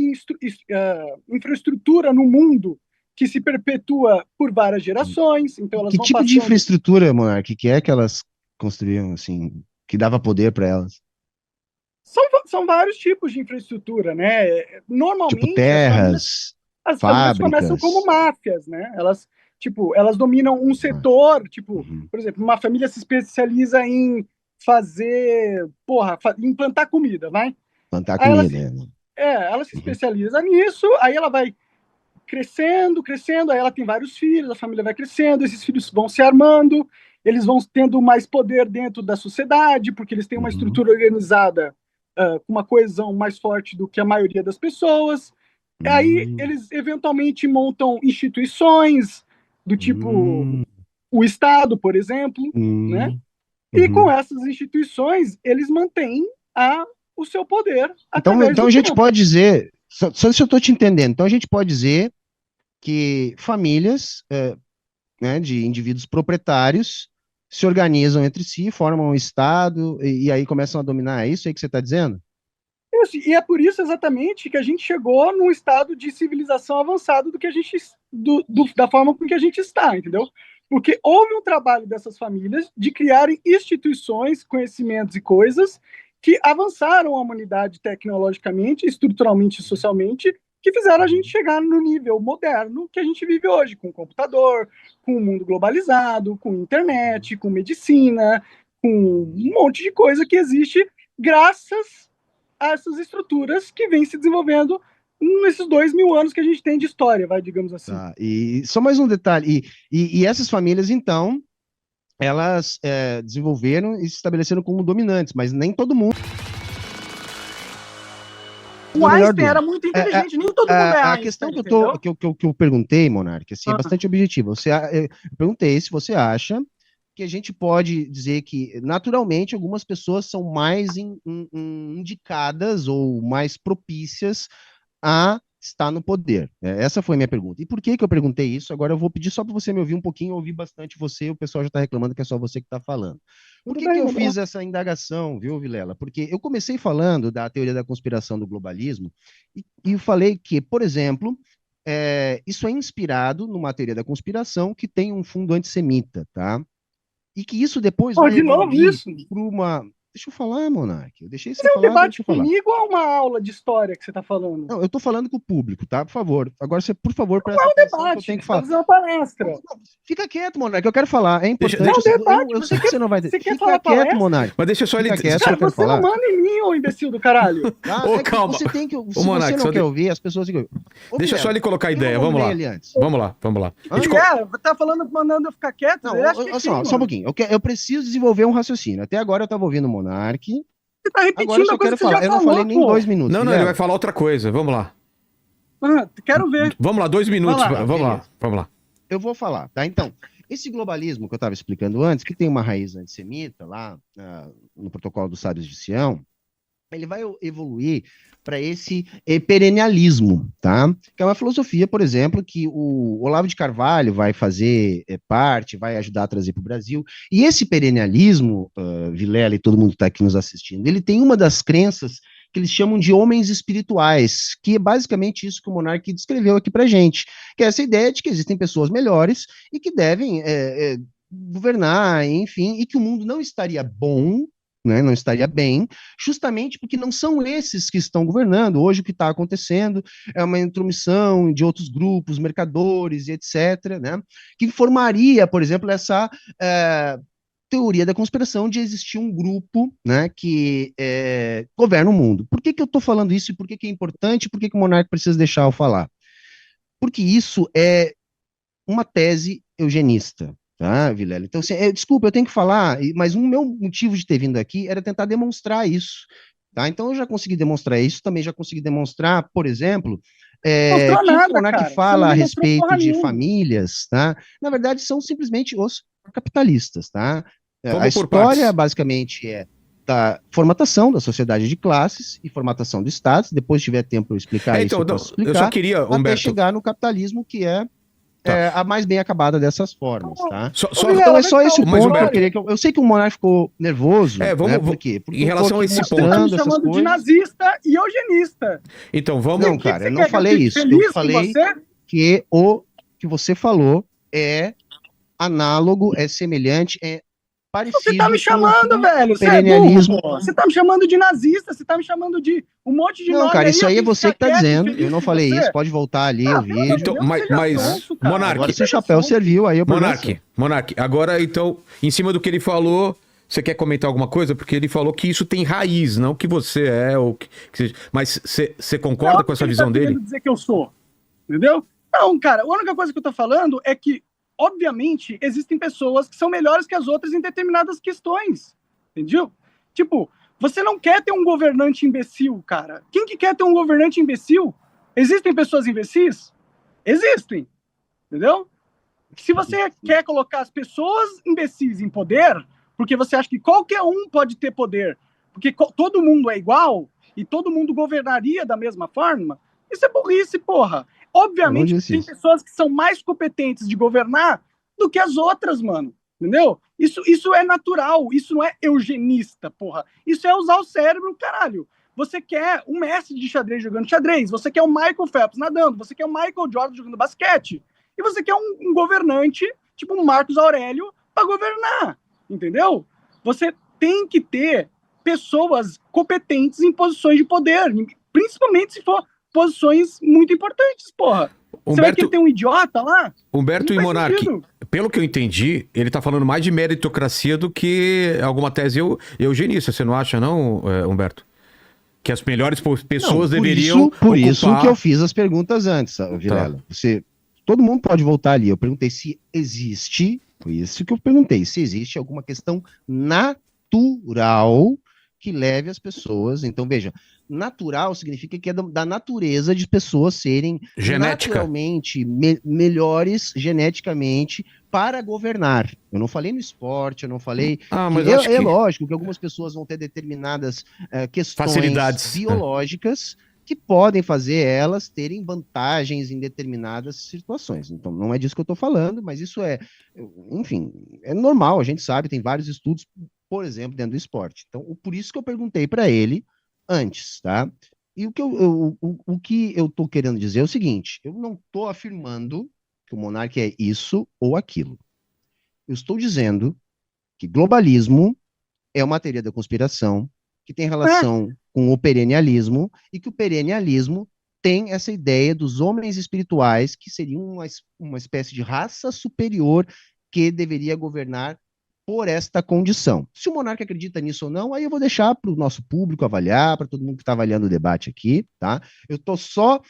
infraestrutura no mundo que se perpetua por várias gerações, então elas Que vão tipo de passando. infraestrutura, Monark, que é que elas construíam, assim, que dava poder para elas? São vários tipos de infraestrutura, né? Tipo Normalmente, terras, as famílias começam como fábricas. máfias, né? Elas dominam um setor, tipo, Uhum. por exemplo, uma família se especializa em fazer, em plantar comida, vai? Plantar Aí comida. ela se Uhum. especializa nisso, aí ela vai crescendo, crescendo, aí ela tem vários filhos, a família vai crescendo, esses filhos vão se armando, eles vão tendo mais poder dentro da sociedade, porque eles têm uma Uhum. estrutura organizada, com uma coesão mais forte do que a maioria das pessoas. Aí Uhum. eles eventualmente montam instituições do tipo Uhum. o Estado, por exemplo, né? Uhum. E com Uhum. essas instituições, eles mantêm o seu poder através Então do a gente tempo. pode dizer, só se eu estou te entendendo, então a gente pode dizer que famílias, né, de indivíduos proprietários se organizam entre si, formam um Estado e aí começam a dominar. É isso aí que você está dizendo? E é por isso exatamente que a gente chegou num estado de civilização avançado do que a gente, da forma com que a gente está, entendeu? Porque houve um trabalho dessas famílias de criarem instituições, conhecimentos e coisas que avançaram a humanidade tecnologicamente, estruturalmente e socialmente, que fizeram a gente chegar no nível moderno que a gente vive hoje, com computador, com o mundo globalizado, com internet, com medicina, com um monte de coisa que existe graças a essas estruturas que vêm se desenvolvendo nesses 2.000 anos que a gente tem de história, digamos assim. Tá. E só mais um detalhe. E essas famílias, então, elas desenvolveram e se estabeleceram como dominantes, mas nem todo mundo. O A melhor Einstein dúvida. era muito inteligente, nem todo mundo é A Einstein, questão entendeu? que eu perguntei, Monark, assim, é Ah. bastante objetiva. Eu perguntei se você acha que a gente pode dizer que, naturalmente, algumas pessoas são mais indicadas ou mais propícias a estar no poder. Essa foi a minha pergunta. E por que eu perguntei isso? Agora eu vou pedir só para você me ouvir um pouquinho, ouvir bastante você, o pessoal já está reclamando que é só você que está falando. Por Tudo que bem, eu vamos lá. fiz essa indagação, viu, Vilela? Porque eu comecei falando da teoria da conspiração do globalismo e falei que, por exemplo, isso é inspirado numa teoria da conspiração que tem um fundo antissemita, tá? E que isso depois vai De novo evoluir isso? para uma Deixa eu falar, Monark. Eu deixei você É um falar, debate deixa eu falar. comigo ou é uma aula de história que você tá falando? Não, eu tô falando com o público, tá? Por favor. Agora você, por favor, Não presta é um atenção que eu debate, tenho que você tá falar. fazendo uma palestra. Não, fica quieto, Monark, eu quero falar. É Deixa- importante. deixa- É um debate, Eu sei que você não vai... você quer Fica falar quieto, palestra? Monark. Mas deixa só ele. Fica quieto, Cara, eu quero você não falar. manda em mim, ô imbecil do caralho. Tá? Ô, É que calma. você tem que... Se Monark, você só não quer de- ouvir, as pessoas... Ô, Deixa Vilela, só ele colocar a por que eu ideia. não Vamos lá. combinei ele antes? Vamos lá, vamos lá. A gente Ele tá falando, mandando eu ficar quieto? Não, Ele acha que é olha só, quem, só um mano? pouquinho. Eu preciso desenvolver um raciocínio. Até agora eu tava ouvindo o Monark. Você tá Agora eu repetindo só a coisa quero que você já falar. Eu não falou, falei nem pô. 2 minutos. Não, ele Vilela. vai falar outra coisa. Vamos lá. Quero ver. Vamos lá, 2 minutos. Vai lá, Vamos lá, beleza. vamos lá. Eu vou falar, tá? Então, esse globalismo que eu estava explicando antes, que tem uma raiz antissemita lá no protocolo dos sábios de Sião, ele vai evoluir para esse perennialismo, tá? Que é uma filosofia, por exemplo, que o Olavo de Carvalho vai fazer parte, vai ajudar a trazer para o Brasil. E esse perennialismo, Vilela e todo mundo que está aqui nos assistindo, ele tem uma das crenças que eles chamam de homens espirituais, que é basicamente isso que o Monark descreveu aqui para gente, que é essa ideia de que existem pessoas melhores e que devem governar, enfim, e que o mundo não estaria bom, né, não estaria bem, justamente porque não são esses que estão governando. Hoje o que está acontecendo é uma intromissão de outros grupos, mercadores e etc., né, que formaria, por exemplo, essa teoria da conspiração de existir um grupo, né, que governa o mundo. Por que eu estou falando isso e por que é importante? Por que o Monark precisa deixar eu falar? Porque isso é uma tese eugenista, tá, Vilela? Então, assim, desculpa, eu tenho que falar, mas o meu motivo de ter vindo aqui era tentar demonstrar isso, tá? Então, eu já consegui demonstrar isso, também já consegui demonstrar, por exemplo, Mostrou que o nada, Monark cara. fala Você a não mostrou respeito porra de nenhuma. famílias, tá? Na verdade, são simplesmente os capitalistas, tá? Vamos A por história, partes. basicamente, é da formatação da sociedade de classes e formatação do Estado. Se depois tiver tempo para eu explicar isso, Então, eu posso eu só explicar, queria, até Humberto. chegar no capitalismo, que é Tá. a mais bem acabada dessas formas, tá? Só, Então é só esse o Mas, ponto que eu Humberto, queria que eu sei que o Monark ficou nervoso, vamos- né? Por quê? Porque em relação a esse Você tá me mostrando essas chamando de coisas. nazista e eugenista. Então, vamos. Não, O que cara, você eu quer não que falei fique isso. feliz Eu com falei você? que o que você falou é análogo, é semelhante, é parecido Você tá me chamando, com velho. Você é perennialismo. burro, pô. Você tá me chamando de nazista, você tá me chamando de um monte de Não, nome cara, aí. isso eu aí é tenho que você que ficar tá quieto e dizendo. feliz Eu não com falei você? isso. Pode voltar ali o vídeo. Então, Deus, mas, seja sonso, cara. Monark, Agora Seja seu chapéu sonso. serviu aí. Monark, agora então, em cima do que ele falou, você quer comentar alguma coisa? Porque ele falou que isso tem raiz, não que você é, ou que seja. Mas você concorda Não, com essa ele visão tá dele? querendo dizer que eu sou. Entendeu? Não, cara, a única coisa que eu tô falando é que, obviamente, existem pessoas que são melhores que as outras em determinadas questões. Entendeu? Tipo, você não quer ter um governante imbecil, cara. Quem que quer ter um governante imbecil? Existem pessoas imbecis? Existem. Entendeu? Se você quer colocar as pessoas imbecis em poder, porque você acha que qualquer um pode ter poder, porque todo mundo é igual e todo mundo governaria da mesma forma, isso é burrice, porra. Obviamente que tem pessoas que são mais competentes de governar do que as outras, mano. Entendeu? Isso é natural, isso não é eugenista, porra. Isso é usar o cérebro, caralho. Você quer um mestre de xadrez jogando xadrez, você quer o Michael Phelps nadando, você quer o Michael Jordan jogando basquete, e você quer um governante, tipo um Marcos Aurélio, para governar, entendeu? Você tem que ter pessoas competentes em posições de poder, principalmente se for posições muito importantes, porra. Você vai querer ter um idiota lá? Humberto e Monark, sentido. pelo que eu entendi, ele tá falando mais de meritocracia do que alguma tese eugenista. Você não acha, não, Humberto? Que as melhores pessoas deveriam Por isso ocupar... que eu fiz as perguntas antes, Vilela. Tá. Todo mundo pode voltar ali. Eu perguntei se existe, foi isso que eu perguntei, se existe alguma questão natural que leve as pessoas. Então, veja, natural significa que é da natureza de pessoas serem naturalmente melhores geneticamente para governar. Eu não falei no esporte, eu não falei... mas é lógico que algumas pessoas vão ter determinadas questões facilidades biológicas que podem fazer elas terem vantagens em determinadas situações. Então, não é disso que eu estou falando, mas isso enfim, é normal, a gente sabe, tem vários estudos, por exemplo, dentro do esporte. Então, por isso que eu perguntei para ele antes, tá? E o que eu estou querendo dizer é o seguinte, eu não estou afirmando que o monarca é isso ou aquilo. Eu estou dizendo que globalismo é uma teoria da conspiração que tem relação com o perennialismo e que o perennialismo tem essa ideia dos homens espirituais que seriam uma espécie de raça superior que deveria governar por esta condição. Se o monarca acredita nisso ou não, aí eu vou deixar para o nosso público avaliar, para todo mundo que está avaliando o debate aqui, tá? Eu estou só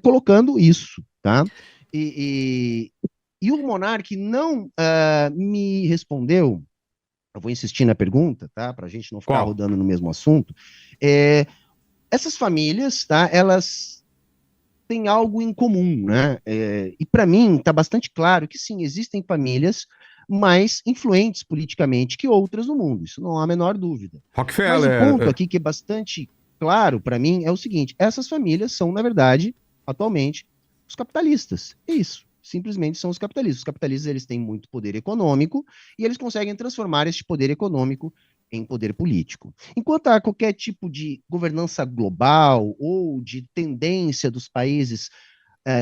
colocando isso, tá? E o monarca não me respondeu, eu vou insistir na pergunta, tá? Para a gente não ficar rodando no mesmo assunto. Essas famílias, tá? Elas têm algo em comum, né? E para mim está bastante claro que sim, existem famílias mais influentes politicamente que outras no mundo, isso não há a menor dúvida. Rockefeller. Mas o ponto aqui que é bastante claro para mim é o seguinte: essas famílias são, na verdade, atualmente, os capitalistas. É isso. Simplesmente são os capitalistas. Os capitalistas, eles têm muito poder econômico e eles conseguem transformar este poder econômico em poder político. Enquanto há qualquer tipo de governança global ou de tendência dos países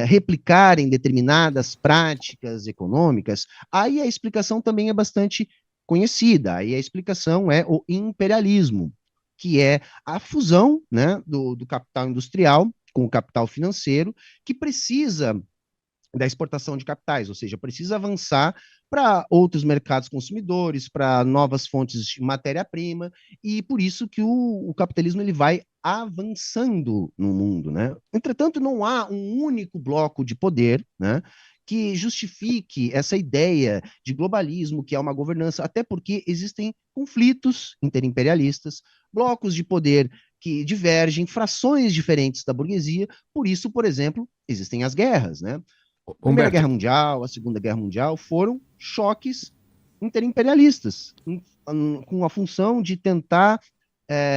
replicarem determinadas práticas econômicas, aí a explicação também é bastante conhecida. Aí a explicação é o imperialismo, que é a fusão, né, do capital industrial com o capital financeiro, que precisa da exportação de capitais, ou seja, precisa avançar para outros mercados consumidores, para novas fontes de matéria-prima, e por isso que o capitalismo ele vai avançando no mundo, né? Entretanto, não há um único bloco de poder, né, que justifique essa ideia de globalismo, que é uma governança, até porque existem conflitos interimperialistas, blocos de poder que divergem, frações diferentes da burguesia, por isso, por exemplo, existem as guerras, né? A Primeira Guerra Mundial, a Segunda Guerra Mundial foram choques interimperialistas, com a função de tentar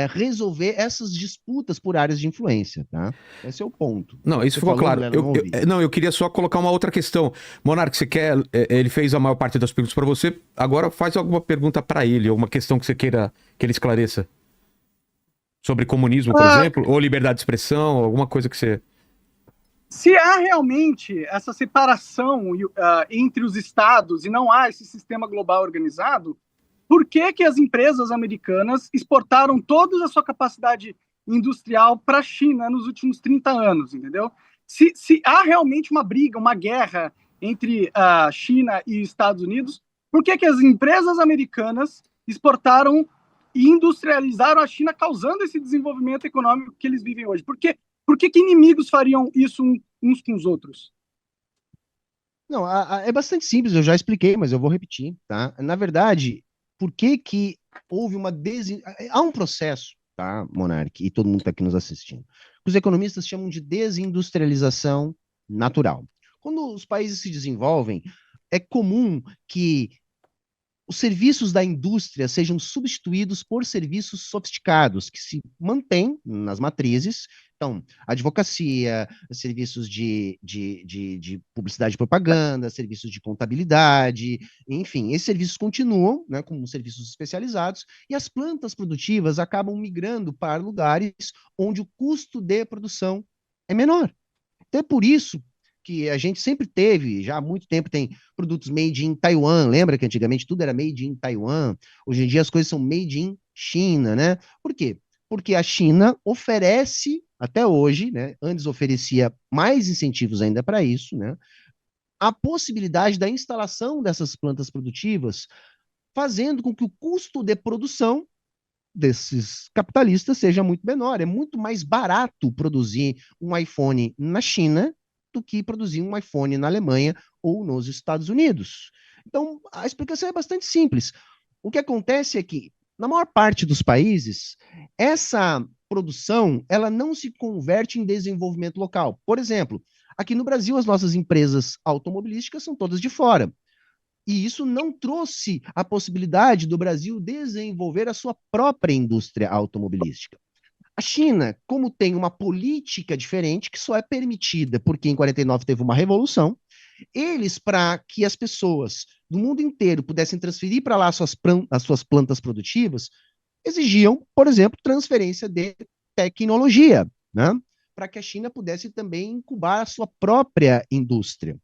resolver essas disputas por áreas de influência, tá? Esse é o ponto. Não, isso ficou claro. Eu queria só colocar uma outra questão. Monark, você quer... Ele fez a maior parte das perguntas para você, agora faz alguma pergunta para ele, alguma questão que você queira que ele esclareça. Sobre comunismo, por exemplo, ou liberdade de expressão, alguma coisa que você... Se há realmente essa separação entre os estados e não há esse sistema global organizado, por que as empresas americanas exportaram toda a sua capacidade industrial para a China nos últimos 30 anos, entendeu? Se há realmente uma briga, uma guerra entre a China e os Estados Unidos, por que as empresas americanas exportaram e industrializaram a China, causando esse desenvolvimento econômico que eles vivem hoje? Por que inimigos fariam isso uns com os outros? Não, é bastante simples, eu já expliquei, mas eu vou repetir, tá? Na verdade, por que houve uma há um processo, tá, Monark, e todo mundo está aqui nos assistindo, que os economistas chamam de desindustrialização natural. Quando os países se desenvolvem, é comum que os serviços da indústria sejam substituídos por serviços sofisticados, que se mantêm nas matrizes. Então, advocacia, serviços de publicidade e propaganda, serviços de contabilidade, enfim, esses serviços continuam, né, como serviços especializados, e as plantas produtivas acabam migrando para lugares onde o custo de produção é menor. Até por isso que a gente sempre teve, já há muito tempo tem produtos made in Taiwan, lembra que antigamente tudo era made in Taiwan? Hoje em dia as coisas são made in China, né? Por quê? Porque a China oferece, até hoje, né, antes oferecia mais incentivos ainda para isso, né, a possibilidade da instalação dessas plantas produtivas, fazendo com que o custo de produção desses capitalistas seja muito menor. É muito mais barato produzir um iPhone na China do que produzir um iPhone na Alemanha ou nos Estados Unidos. Então, a explicação é bastante simples. O que acontece é que, na maior parte dos países, essa produção ela não se converte em desenvolvimento local. Por exemplo, aqui no Brasil, as nossas empresas automobilísticas são todas de fora. E isso não trouxe a possibilidade do Brasil desenvolver a sua própria indústria automobilística. A China, como tem uma política diferente, que só é permitida porque em 49 teve uma revolução, eles, para que as pessoas do mundo inteiro pudessem transferir para lá as suas plantas produtivas, exigiam, por exemplo, transferência de tecnologia, né? Para que a China pudesse também incubar a sua própria indústria.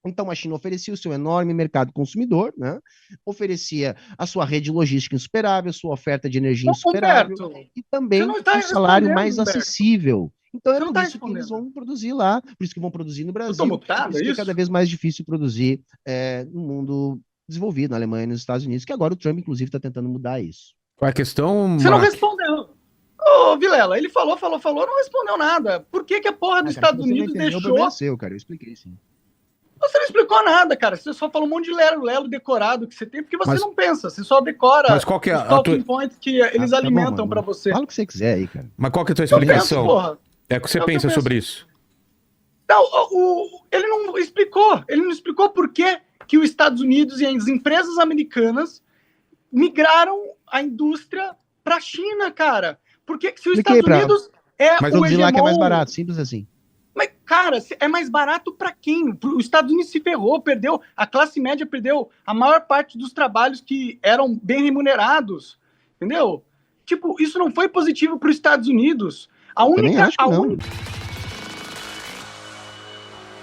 Então, a China oferecia o seu enorme mercado consumidor, né? Oferecia a sua rede logística insuperável, sua oferta de energia insuperável Humberto, e você também não está um salário respondendo, mais Humberto. acessível. Então, é Você não por está isso que eles respondendo. vão produzir lá, por isso que vão produzir no Eu estou Brasil, por mutado, é isso que é isso? cada vez mais difícil produzir no mundo desenvolvido, na Alemanha e nos Estados Unidos, que agora o Trump, inclusive, está tentando mudar isso. Qual é a questão, Você não Monark? respondeu. Ô, Vilela, ele falou, não respondeu nada. Por que, que a porra dos Cara, se Estados você não Unidos entendeu, o problema é deixou... seu, cara. Eu expliquei sim. Você não explicou nada, cara. Você só falou um monte de lero-lero decorado que você tem, porque você Mas, não pensa. Você só decora mas qual que é os a tua, talking points que eles Tá bom, alimentam mano. pra você. Fala o que você quiser aí, cara. mas qual que é a tua Eu penso, explicação? porra. É o que você É o que eu pensa penso. sobre isso? Não, ele não explicou. Ele não explicou por que os Estados Unidos e as empresas americanas migraram a indústria para a China, cara. Por que se os Expliquei Estados Unidos é Mas o produzir lá que é mais hegemon... barato, simples assim. Mas, cara, é mais barato para quem? Os Estados Unidos se ferrou, perdeu, a classe média perdeu a maior parte dos trabalhos que eram bem remunerados, entendeu? Tipo, isso não foi positivo para os Estados Unidos. Também acho que não.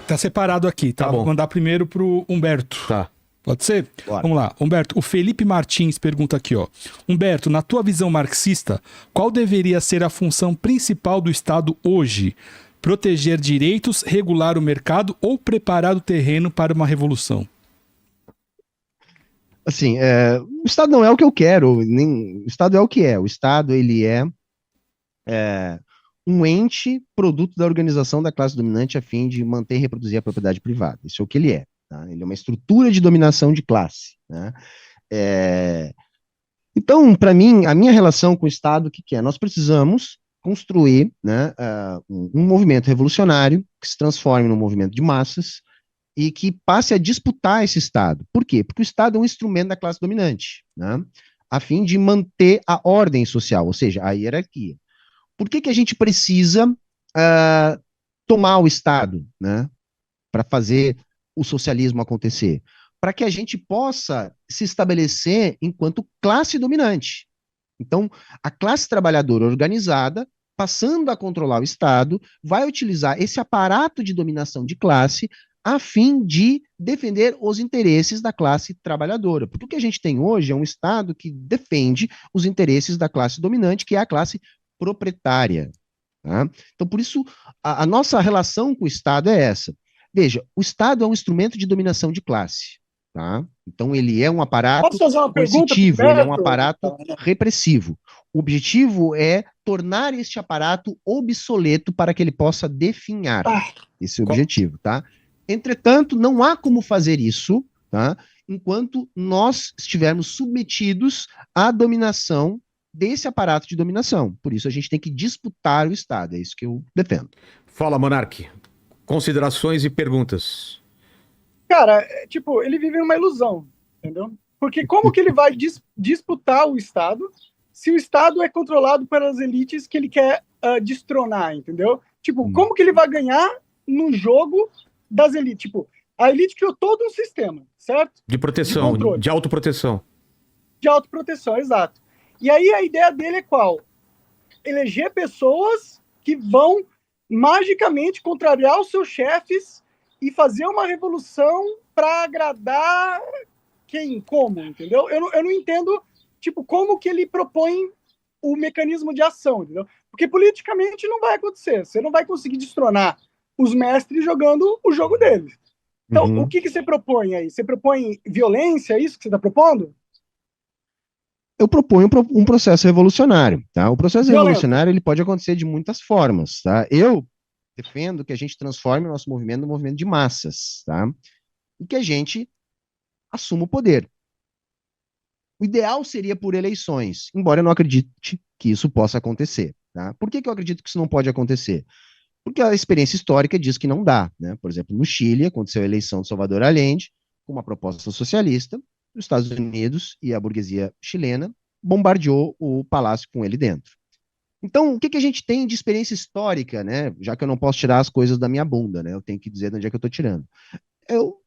Tá separado aqui, tá? Tá bom. Vou mandar primeiro pro Humberto. Tá. Pode ser? Bora. Vamos lá. Humberto, o Felipe Martins pergunta aqui, ó. Humberto, na tua visão marxista, qual deveria ser a função principal do Estado hoje? Proteger direitos, regular o mercado ou preparar o terreno para uma revolução? Assim, o Estado não é o que eu quero, nem, o Estado é o que é. O Estado, ele é um ente produto da organização da classe dominante a fim de manter e reproduzir a propriedade privada. Isso é o que ele é. Tá? Ele é uma estrutura de dominação de classe. Né? Então, para mim, a minha relação com o Estado, o que é? Nós precisamos construir, né, um movimento revolucionário que se transforme num movimento de massas e que passe a disputar esse Estado. Por quê? Porque o Estado é um instrumento da classe dominante, né, a fim de manter a ordem social, ou seja, a hierarquia. Por que a gente precisa tomar o Estado, né, para fazer o socialismo acontecer? Para que a gente possa se estabelecer enquanto classe dominante. Então, a classe trabalhadora organizada, passando a controlar o Estado, vai utilizar esse aparato de dominação de classe a fim de defender os interesses da classe trabalhadora. Porque o que a gente tem hoje é um Estado que defende os interesses da classe dominante, que é a classe proprietária. Tá? Então, por isso, a nossa relação com o Estado é essa. Veja, o Estado é um instrumento de dominação de classe. Tá? Então, ele é um aparato coercitivo, ele é um aparato repressivo. O objetivo é tornar este aparato obsoleto para que ele possa definhar. Esse é o objetivo, tá? Entretanto, não há como fazer isso, tá? Enquanto nós estivermos submetidos à dominação desse aparato de dominação. Por isso, a gente tem que disputar o Estado. É isso que eu defendo. Fala, Monark. Considerações e perguntas. Cara, tipo, ele vive uma ilusão, entendeu? Porque como que ele vai disputar o Estado se o Estado é controlado pelas elites que ele quer destronar, entendeu? Tipo, como que ele vai ganhar no jogo das elites? Tipo, a elite criou todo um sistema, certo? De proteção, de autoproteção. De autoproteção, exato. E aí a ideia dele é qual? Eleger pessoas que vão magicamente contrariar os seus chefes e fazer uma revolução para agradar quem, como, entendeu? Eu não entendo, tipo, como que ele propõe o mecanismo de ação, entendeu? Porque politicamente não vai acontecer. Você não vai conseguir destronar os mestres jogando o jogo deles. Então, o que você propõe aí? Você propõe violência, é isso que você está propondo? Eu proponho um processo revolucionário, tá? O processo revolucionário, ele pode acontecer de muitas formas, tá? Eu defendo que a gente transforme o nosso movimento num movimento de massas, tá? E que a gente assuma o poder. O ideal seria por eleições, embora eu não acredite que isso possa acontecer, tá? Por que eu acredito que isso não pode acontecer? Porque a experiência histórica diz que não dá, né? Por exemplo, no Chile, aconteceu a eleição de Salvador Allende, com uma proposta socialista, os Estados Unidos e a burguesia chilena bombardeou o palácio com ele dentro. Então, o que a gente tem de experiência histórica, né? Já que eu não posso tirar as coisas da minha bunda, né? Eu tenho que dizer de onde é que eu estou tirando. Eu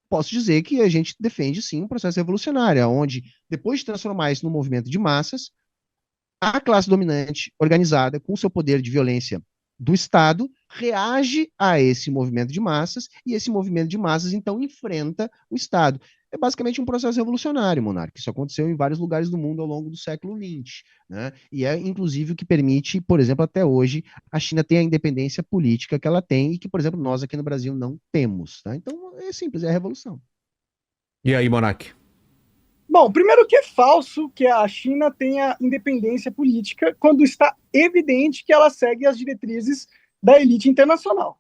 posso dizer que a gente defende, sim, um processo revolucionário, onde, depois de transformar isso num movimento de massas, a classe dominante, organizada, com seu poder de violência do Estado, reage a esse movimento de massas, e esse movimento de massas, então, enfrenta o Estado. É basicamente um processo revolucionário, Monarca. Isso aconteceu em vários lugares do mundo ao longo do século XX, né? E é, inclusive, o que permite, por exemplo, até hoje, a China ter a independência política que ela tem e que, por exemplo, nós aqui no Brasil não temos, tá? Então, é simples, é a revolução. E aí, Monark? Bom, primeiro que é falso que a China tenha independência política quando está evidente que ela segue as diretrizes da elite internacional.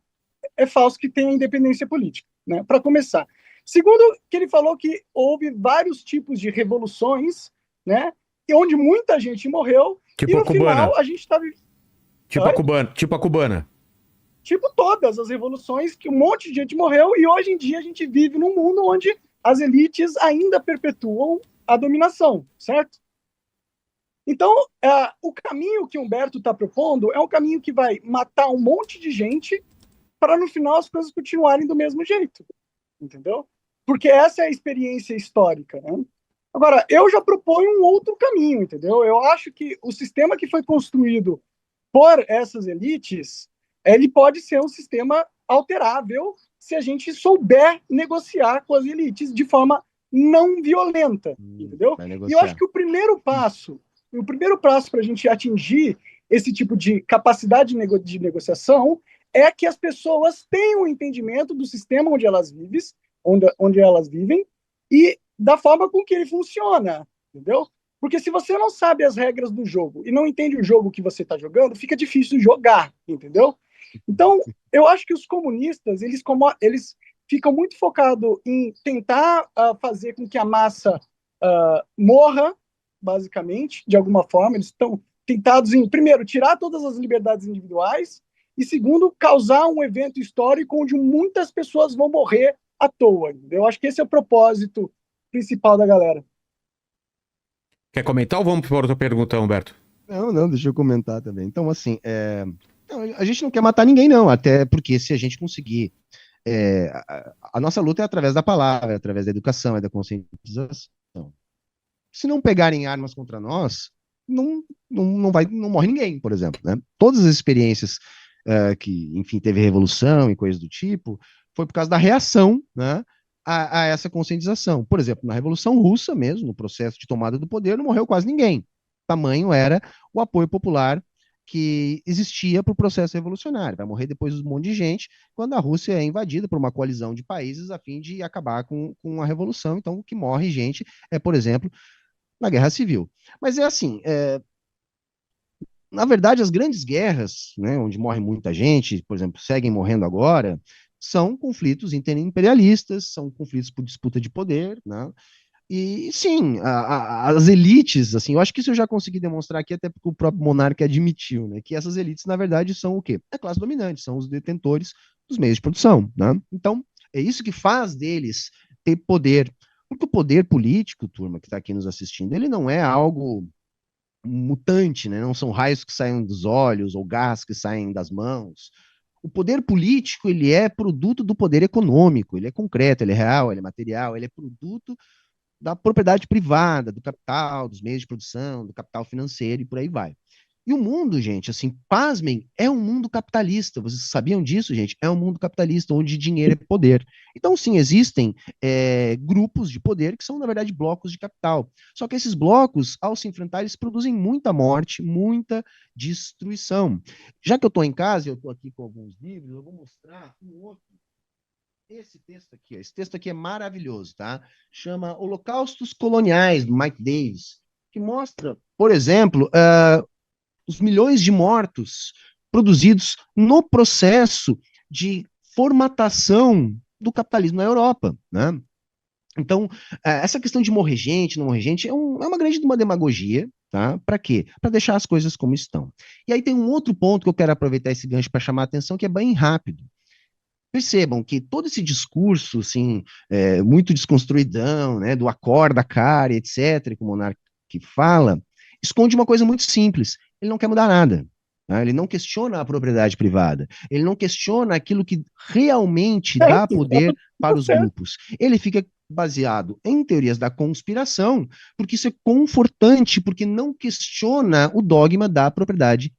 É falso que tenha independência política, né? Para começar. Segundo, que ele falou que houve vários tipos de revoluções, né? E onde muita gente morreu, Tipo e no a cubana. final a gente está... Tipo a cubana. Tipo todas as revoluções, que um monte de gente morreu, e hoje em dia a gente vive num mundo onde as elites ainda perpetuam a dominação, certo? Então, o caminho que Humberto está propondo é um caminho que vai matar um monte de gente para, no final, as coisas continuarem do mesmo jeito, entendeu? Porque essa é a experiência histórica, né? Agora, eu já proponho um outro caminho, entendeu? Eu acho que o sistema que foi construído por essas elites, ele pode ser um sistema alterável se a gente souber negociar com as elites de forma não violenta, entendeu? E eu acho que o primeiro passo para a gente atingir esse tipo de capacidade de negociação é que as pessoas tenham um entendimento do sistema onde elas vivem e da forma com que ele funciona, entendeu? Porque se você não sabe as regras do jogo e não entende o jogo que você está jogando, fica difícil jogar, entendeu? Então, eu acho que os comunistas, eles ficam muito focados em tentar fazer com que a massa morra, basicamente, de alguma forma. Eles estão tentados em, primeiro, tirar todas as liberdades individuais e, segundo, causar um evento histórico onde muitas pessoas vão morrer à toa. Eu acho que esse é o propósito principal da galera. Quer comentar ou vamos para outra pergunta, Humberto? Não, deixa eu comentar também. Então, assim, não, a gente não quer matar ninguém, não, até porque se a gente conseguir. A nossa luta é através da palavra, é através da educação, é da conscientização. Se não pegarem armas contra nós, não morre ninguém, por exemplo, né? Todas as experiências que, enfim, teve revolução e coisas do tipo, foi por causa da reação, né, a essa conscientização. Por exemplo, na Revolução Russa mesmo, no processo de tomada do poder, não morreu quase ninguém. Tamanho era o apoio popular que existia para o processo revolucionário. Vai morrer depois um monte de gente quando a Rússia é invadida por uma coalizão de países a fim de acabar com a revolução. Então, o que morre gente é, por exemplo, na Guerra Civil. Mas é assim, na verdade, as grandes guerras, né, onde morre muita gente, por exemplo, seguem morrendo agora, são conflitos interimperialistas, são conflitos por disputa de poder, né? E sim, as elites, assim, eu acho que isso eu já consegui demonstrar aqui, até porque o próprio monarca admitiu, né, que essas elites, na verdade, são o quê? A classe dominante, são os detentores dos meios de produção, né? Então, é isso que faz deles ter poder. Porque o poder político, turma, que está aqui nos assistindo, ele não é algo mutante, né? Não são raios que saem dos olhos ou gás que saem das mãos. O poder político, ele é produto do poder econômico, ele é concreto, ele é real, ele é material, ele é produto da propriedade privada, do capital, dos meios de produção, do capital financeiro e por aí vai. E o mundo, gente, assim, pasmem, é um mundo capitalista. Vocês sabiam disso, gente? É um mundo capitalista, onde dinheiro é poder. Então, sim, existem grupos de poder que são, na verdade, blocos de capital. Só que esses blocos, ao se enfrentar, eles produzem muita morte, muita destruição. Já que eu estou em casa, eu estou aqui com alguns livros, eu vou mostrar um outro. Esse texto aqui é maravilhoso, tá? Chama Holocaustos Coloniais, do Mike Davis, que mostra, por exemplo, os milhões de mortos produzidos no processo de formatação do capitalismo na Europa, né? Então, essa questão de morrer gente, não morrer gente, é uma grande demagogia, tá? Para quê? Para deixar as coisas como estão. E aí tem um outro ponto que eu quero aproveitar esse gancho para chamar a atenção, que é bem rápido. Percebam que todo esse discurso, assim, muito desconstruidão, né, do acorda, cara, etc., que o monarca fala, esconde uma coisa muito simples. Ele não quer mudar nada. Tá? Ele não questiona a propriedade privada. Ele não questiona aquilo que realmente dá poder para os grupos. Ele fica baseado em teorias da conspiração, porque isso é confortante, porque não questiona o dogma da propriedade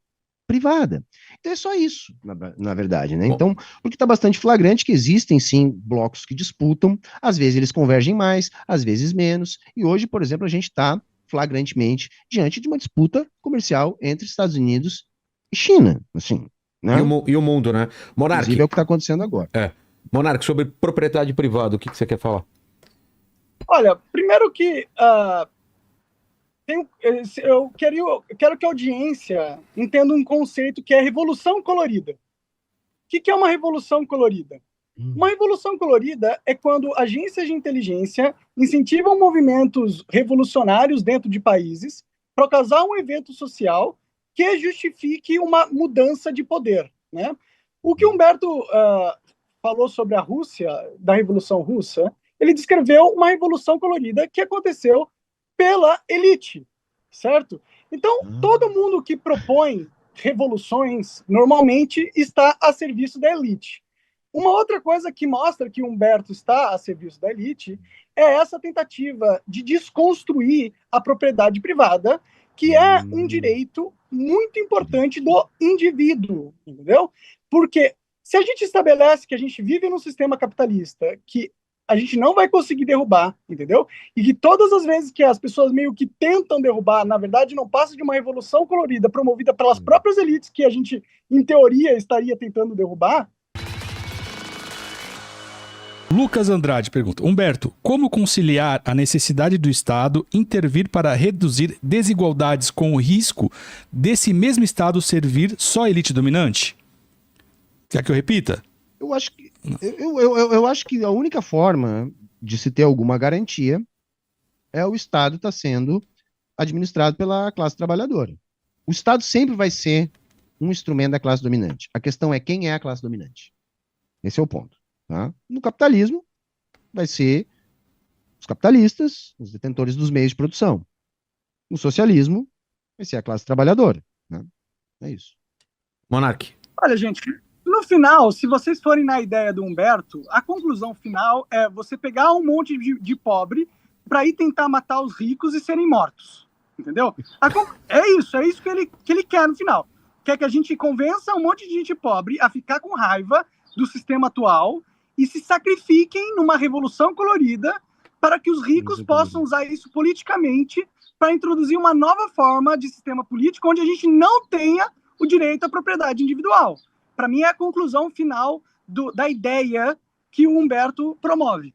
privada. Então é só isso, na verdade, né? Então, porque está bastante flagrante que existem, sim, blocos que disputam, às vezes eles convergem mais, às vezes menos, e hoje, por exemplo, a gente está flagrantemente diante de uma disputa comercial entre Estados Unidos e China, assim, né? E o mundo, né? Monark, Inclusive é o que está acontecendo agora. Monark, sobre propriedade privada, o que você quer falar? Olha, primeiro que eu quero que a audiência entenda um conceito que é revolução colorida. O que é uma revolução colorida? Uma revolução colorida é quando agências de inteligência incentivam movimentos revolucionários dentro de países para causar um evento social que justifique uma mudança de poder, né? O que Humberto falou sobre a Rússia, da Revolução Russa, ele descreveu uma revolução colorida que aconteceu pela elite, certo? Então, todo mundo que propõe revoluções normalmente está a serviço da elite. Uma outra coisa que mostra que Humberto está a serviço da elite é essa tentativa de desconstruir a propriedade privada, que é um direito muito importante do indivíduo, entendeu? Porque se a gente estabelece que a gente vive num sistema capitalista que a gente não vai conseguir derrubar, entendeu? E que todas as vezes que as pessoas meio que tentam derrubar, na verdade, não passa de uma revolução colorida promovida pelas próprias elites que a gente, em teoria, estaria tentando derrubar. Lucas Andrade pergunta: Humberto, como conciliar a necessidade do Estado intervir para reduzir desigualdades com o risco desse mesmo Estado servir só a elite dominante? Quer que eu repita? Eu acho que a única forma de se ter alguma garantia é o Estado estar sendo administrado pela classe trabalhadora. O Estado sempre vai ser um instrumento da classe dominante. A questão é quem é a classe dominante. Esse é o ponto. Tá? No capitalismo, vai ser os capitalistas, os detentores dos meios de produção. No socialismo, vai ser a classe trabalhadora. Né? É isso. Monark. Olha, gente, no final, se vocês forem na ideia do Humberto, a conclusão final é você pegar um monte de pobre para ir tentar matar os ricos e serem mortos. Entendeu? É isso que ele quer no final. Quer que a gente convença um monte de gente pobre a ficar com raiva do sistema atual e se sacrifiquem numa revolução colorida para que os ricos possam usar isso politicamente para introduzir uma nova forma de sistema político onde a gente não tenha o direito à propriedade individual. Para mim, é a conclusão final da ideia que o Humberto promove.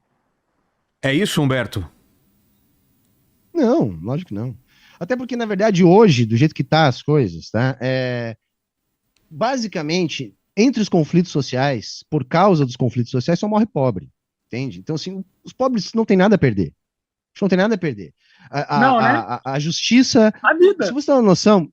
É isso, Humberto? Não, lógico que não. Até porque, na verdade, hoje, do jeito que tá as coisas, tá? Basicamente, entre os conflitos sociais, por causa dos conflitos sociais, só morre pobre, entende? Então, assim, os pobres não têm nada a perder. Não tem nada a perder. A justiça... A vida. Se você tem uma noção,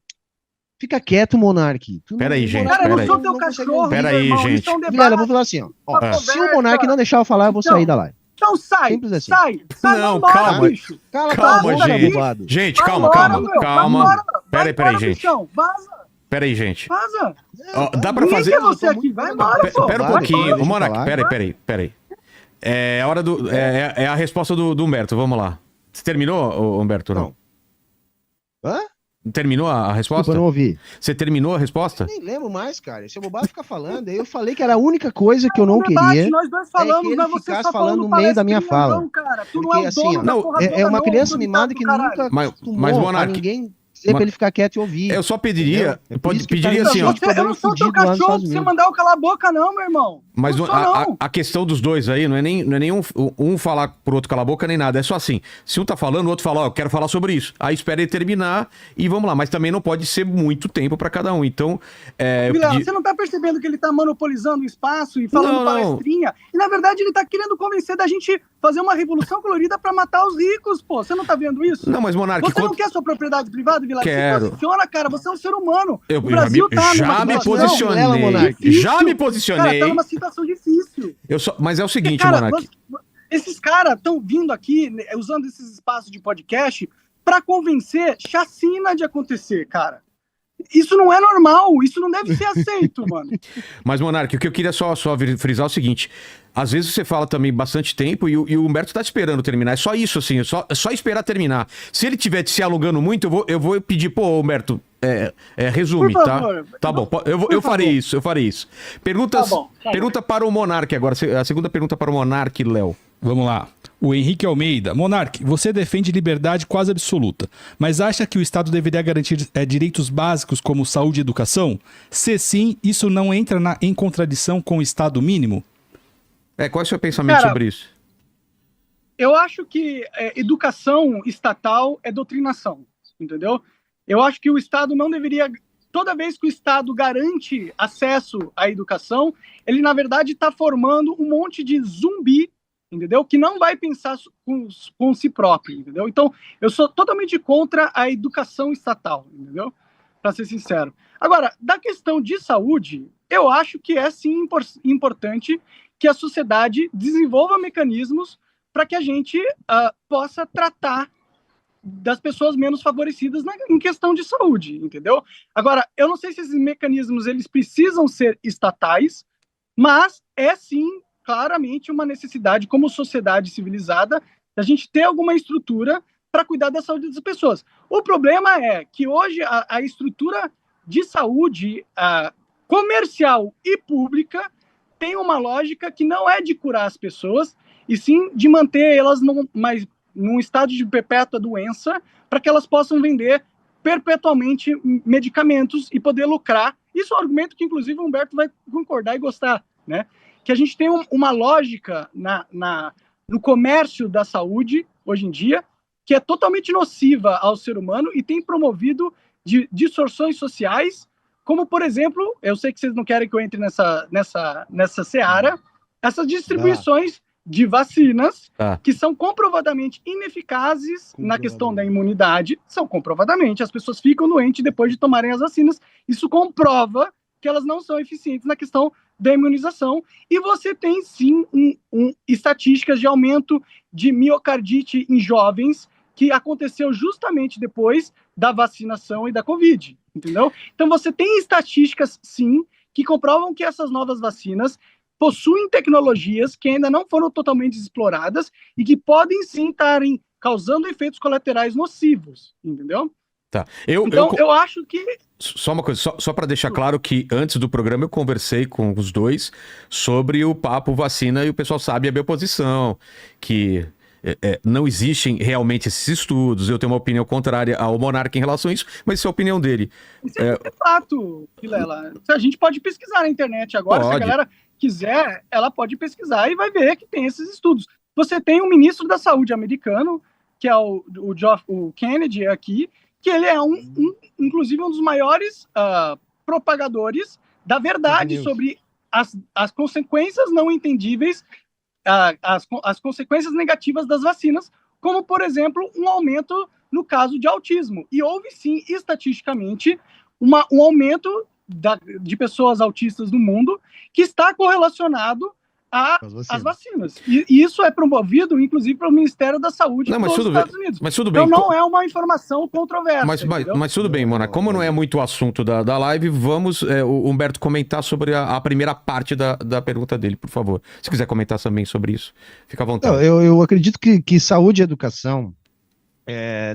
fica quieto, Monark. Peraí, gente. Cara, eu não sou teu cachorro. Peraí, gente. Galera, eu vou falar assim, ó. Se o Monark não deixar eu falar, eu vou sair da live. Então sai, Simples assim. sai. Não, embora, calma. bicho. Calma, gente. Gente, Vai calma. embora, Peraí, gente. bichão. Vaza. Peraí, gente. Vaza. Ó, dá pra Ninguém fazer... quer você aqui. Vai embora, pô. Pera um pouquinho. Deixa eu Monark, falar. peraí. É a hora do... É a resposta do Humberto, vamos lá. Você terminou, Humberto, não? Hã? Terminou a resposta? Desculpa, eu não ouvi. Você terminou a resposta? Nem lembro mais, cara. Esse bobado fica falando. Aí eu falei que era a única coisa que eu não Debate, queria. nós dois falamos, que ele mas você ficasse tá falando falando no meio da minha palestrinha, fala. não, cara. Tu Porque, não é o assim, dono ó, da não, porra É toda, uma não, criança autoritário mimada do que caralho. nunca Mas, acostumou a Monark, ninguém dizer pra ele ficar quieto e ouvir. eu só pediria... Entendeu? É por isso que pediria tá assim, ó... Eu não sou teu Fudido lá nos cachorro pra Estados você Unidos. mandar eu calar a boca, não, meu irmão. Mas não sou, a não. questão dos dois aí não é nem um falar pro outro calar a boca nem nada. É só assim, se um tá falando, o outro fala, ó, eu quero falar sobre isso. Aí espera ele terminar e vamos lá. Mas também não pode ser muito tempo pra cada um. Então, eu Vilela, pedi... você não tá percebendo que ele tá monopolizando o espaço e falando Não. palestrinha? E na verdade ele tá querendo convencer da gente fazer uma revolução colorida pra matar os ricos, pô. Você não tá vendo isso? Não, mas Monark... Você não quer sua propriedade privada, Vilela? Quero. Se posiciona, cara. Você é um ser humano. Eu O Brasil tá já numa me situação posicionei. Monark. Já me Cara, posicionei. tá numa situação difícil. Mas é o seguinte, Cara, Monark. esses caras estão vindo aqui, né, usando esses espaços de podcast para convencer chacina de acontecer, cara. Isso não é normal, isso não deve ser aceito, mano. Mas, Monark, o que eu queria só frisar é o seguinte: às vezes você fala também bastante tempo e o Humberto tá esperando terminar. É só isso, assim, é só esperar terminar. Se ele tiver se alongando muito, eu vou pedir, pô, Humberto, resume, Por favor. tá? Tá bom, eu farei isso. Perguntas, Tá bom. pergunta para o Monark agora, a segunda pergunta para o Monark, Léo. Vamos lá. O Henrique Almeida. Monark, você defende liberdade quase absoluta, mas acha que o Estado deveria garantir direitos básicos como saúde e educação? Se sim, isso não entra em contradição com o Estado mínimo? Qual é o seu pensamento sobre isso? Eu acho que educação estatal é doutrinação, entendeu? Eu acho que o Estado não deveria... Toda vez que o Estado garante acesso à educação, ele, na verdade, está formando um monte de zumbi, entendeu? Que não vai pensar com si próprio, entendeu? Então, eu sou totalmente contra a educação estatal, entendeu? Para ser sincero. Agora, da questão de saúde, eu acho que é sim importante que a sociedade desenvolva mecanismos para que a gente possa tratar das pessoas menos favorecidas em questão de saúde, entendeu? Agora, eu não sei se esses mecanismos eles precisam ser estatais, mas é sim claramente uma necessidade como sociedade civilizada da gente ter alguma estrutura para cuidar da saúde das pessoas. O problema é que hoje a estrutura de saúde comercial e pública tem uma lógica que não é de curar as pessoas, e sim de manter elas num estado de perpétua doença, para que elas possam vender perpetuamente medicamentos e poder lucrar. Isso é um argumento que, inclusive, o Humberto vai concordar e gostar, né? Que a gente tem uma lógica no comércio da saúde, hoje em dia, que é totalmente nociva ao ser humano e tem promovido distorções sociais, como, por exemplo, eu sei que vocês não querem que eu entre nessa seara, essas distribuições de vacinas que são comprovadamente ineficazes na questão da imunidade, são comprovadamente, as pessoas ficam doentes depois de tomarem as vacinas, isso comprova que elas não são eficientes na questão da imunização, e você tem sim estatísticas de aumento de miocardite em jovens, que aconteceu justamente depois da vacinação e da Covid, entendeu? Então você tem estatísticas, sim, que comprovam que essas novas vacinas possuem tecnologias que ainda não foram totalmente exploradas e que podem sim estarem causando efeitos colaterais nocivos, entendeu? Tá. Eu acho que... Só uma coisa, só para deixar claro que antes do programa eu conversei com os dois sobre o papo vacina e o pessoal sabe a minha posição, que não existem realmente esses estudos, eu tenho uma opinião contrária ao Monark em relação a isso, mas isso é a opinião dele. Isso é fato, Vilela. A gente pode pesquisar na internet agora, se a galera quiser, ela pode pesquisar e vai ver que tem esses estudos. Você tem um ministro da saúde americano, que é o Kennedy aqui, que ele é inclusive um dos maiores propagadores da verdade sobre as consequências não entendíveis, as consequências negativas das vacinas, como, por exemplo, um aumento no caso de autismo. E houve, sim, estatisticamente, um aumento de pessoas autistas no mundo que está correlacionado às vacinas. E isso é promovido, inclusive, pelo Ministério da Saúde dos Estados Unidos. Mas tudo bem. Então não é uma informação controversa. Mas tudo bem, Mona. Como não é muito o assunto da live, vamos, o Humberto, comentar sobre a primeira parte da pergunta dele, por favor. Se quiser comentar também sobre isso, fica à vontade. Não, eu acredito que saúde e educação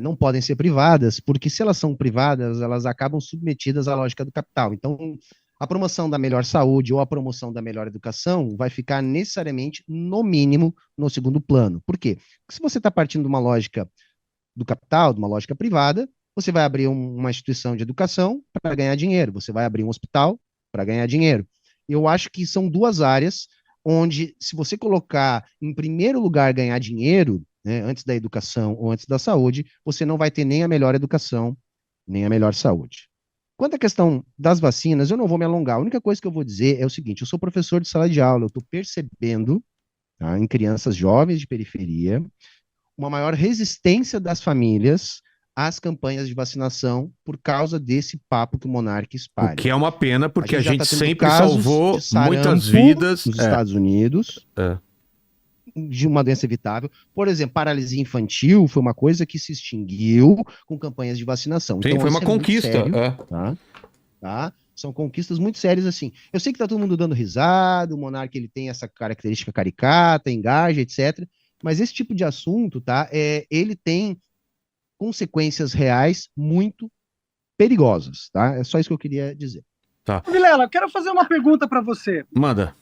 não podem ser privadas, porque se elas são privadas, elas acabam submetidas à lógica do capital. Então, a promoção da melhor saúde ou a promoção da melhor educação vai ficar necessariamente, no mínimo, no segundo plano. Por quê? Porque se você está partindo de uma lógica do capital, de uma lógica privada, você vai abrir uma instituição de educação para ganhar dinheiro, você vai abrir um hospital para ganhar dinheiro. Eu acho que são duas áreas onde, se você colocar em primeiro lugar ganhar dinheiro, né, antes da educação ou antes da saúde, você não vai ter nem a melhor educação, nem a melhor saúde. Quanto à questão das vacinas, eu não vou me alongar. A única coisa que eu vou dizer é o seguinte: eu sou professor de sala de aula, eu estou percebendo, tá, em crianças jovens de periferia, uma maior resistência das famílias às campanhas de vacinação por causa desse papo que o Monark espalha. O que é uma pena, porque a gente tá sempre salvou muitas vidas nos Estados Unidos. de uma doença evitável. Por exemplo, paralisia infantil foi uma coisa que se extinguiu com campanhas de vacinação. Sim, Então, foi uma isso é muito conquista. sério, É. tá? São conquistas muito sérias, assim. Eu sei que tá todo mundo dando risada, o Monark, ele tem essa característica caricata, engaja, etc. Mas esse tipo de assunto, tá? Ele tem consequências reais muito perigosas, tá? É só isso que eu queria dizer. Vilela, eu quero fazer uma pergunta para você. Manda.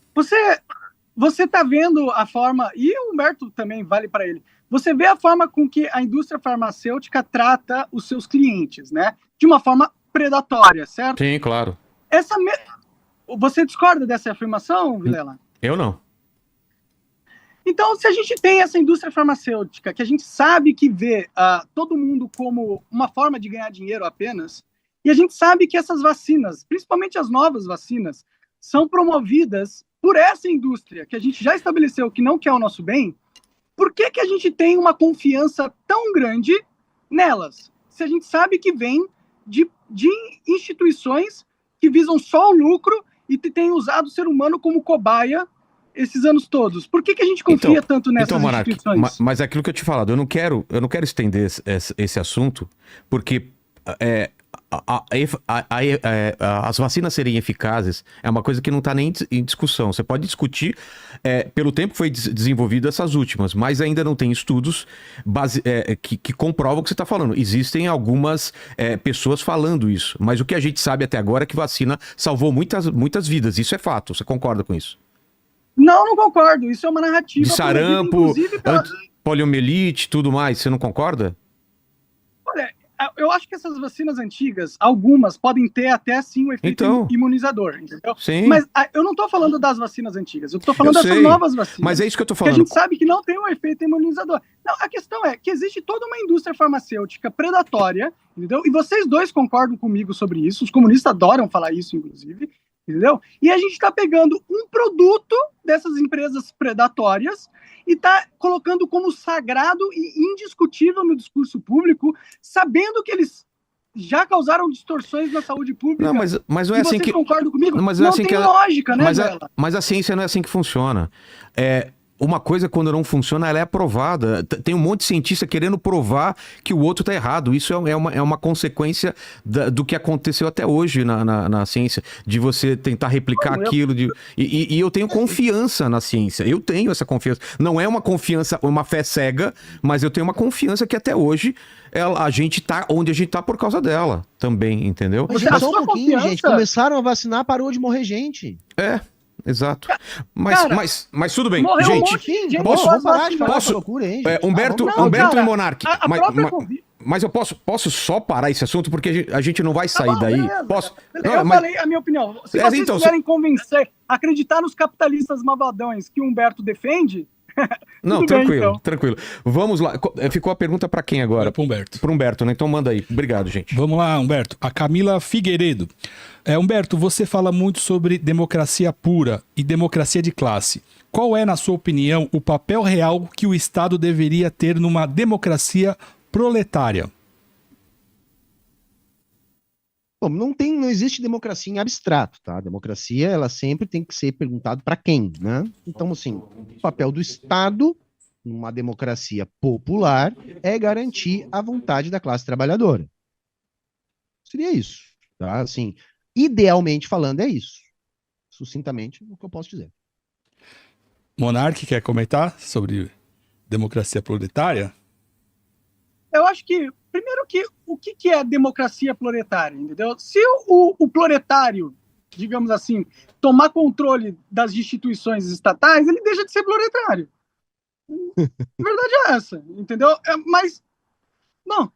Você tá vendo a forma, e o Humberto também vale para ele, você vê a forma com que a indústria farmacêutica trata os seus clientes, né? De uma forma predatória, certo? Sim, claro. Você discorda dessa afirmação, Vilela? Eu não. Então, se a gente tem essa indústria farmacêutica, que a gente sabe que vê todo mundo como uma forma de ganhar dinheiro apenas, e a gente sabe que essas vacinas, principalmente as novas vacinas, são promovidas por essa indústria, que a gente já estabeleceu que não quer o nosso bem, por que a gente tem uma confiança tão grande nelas? Se a gente sabe que vem de instituições que visam só o lucro e têm usado o ser humano como cobaia esses anos todos. Por que a gente confia tanto nessas instituições? Mas é aquilo que eu te falado, eu não quero estender esse assunto, porque as vacinas serem eficazes é uma coisa que não está nem em discussão. Você pode discutir pelo tempo que foi desenvolvido essas últimas, mas ainda não tem estudos que comprovam o que você está falando. Existem algumas pessoas falando isso, mas o que a gente sabe até agora é que vacina salvou muitas vidas. Isso é fato. Você concorda com isso? Não concordo. Isso é uma narrativa. De sarampo, poliomielite, tudo mais. Você não concorda? Olha, eu acho que essas vacinas antigas, algumas, podem ter até sim um efeito imunizador, entendeu? Sim. Mas eu não estou falando das vacinas antigas, eu estou falando dessas novas vacinas. Mas é isso que eu estou falando. Que a gente sabe que não tem um efeito imunizador. Não, a questão é que existe toda uma indústria farmacêutica predatória, entendeu? E vocês dois concordam comigo sobre isso, os comunistas adoram falar isso, inclusive, entendeu? E a gente está pegando um produto dessas empresas predatórias e está colocando como sagrado e indiscutível no discurso público, sabendo que eles já causaram distorções na saúde pública. Não, mas não é assim que... Vocês concordam comigo? Mas não é assim tem que lógica, né, mas a ciência não é assim que funciona. Uma coisa, quando não funciona, ela é aprovada. Tem um monte de cientista querendo provar que o outro está errado. Isso é uma consequência do que aconteceu até hoje na ciência, de você tentar replicar aquilo. E eu tenho confiança na ciência. Eu tenho essa confiança. Não é uma confiança, uma fé cega, mas eu tenho uma confiança que até hoje a gente tá onde a gente tá por causa dela também, entendeu? Mas só um pouquinho, gente. Começaram a vacinar, parou de morrer gente. Exato. Mas tudo bem. Morreu gente, vamos parar de falar essa loucura aí, gente. Humberto e Monark. Mas eu posso só parar esse assunto, porque a gente não vai sair daí. Beleza. Posso? Eu falei a minha opinião. Se vocês quiserem convencer, acreditar nos capitalistas malvadões que o Humberto defende... Não, tranquilo. Vamos lá. Ficou a pergunta para quem agora? Para Humberto. Para Humberto, né? Então manda aí. Obrigado, gente. Vamos lá, Humberto. A Camila Figueiredo. Humberto, você fala muito sobre democracia pura e democracia de classe. Qual é, na sua opinião, o papel real que o Estado deveria ter numa democracia proletária? Bom, não existe democracia em abstrato, tá? A democracia, ela sempre tem que ser perguntado para quem, né? Então, assim, o papel do Estado numa democracia popular é garantir a vontade da classe trabalhadora. Seria isso, tá? Assim, idealmente falando, é isso. Sucintamente, o que eu posso dizer. Monark, quer comentar sobre democracia proletária? Eu acho que, primeiro, o que é democracia proletária, entendeu? Se o proletário, digamos assim, tomar controle das instituições estatais, ele deixa de ser proletário. A verdade é essa, entendeu? Mas, bom,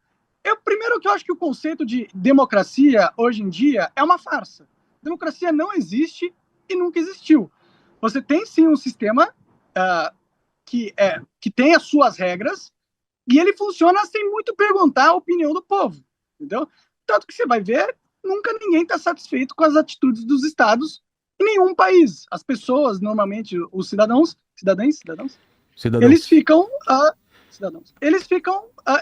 primeiro que eu acho que o conceito de democracia, hoje em dia, é uma farsa. Democracia não existe e nunca existiu. Você tem, sim, um sistema que tem as suas regras, e ele funciona sem muito perguntar a opinião do povo, entendeu? Tanto que você vai ver, nunca ninguém está satisfeito com as atitudes dos estados em nenhum país. As pessoas, normalmente, os cidadãos, eles ficam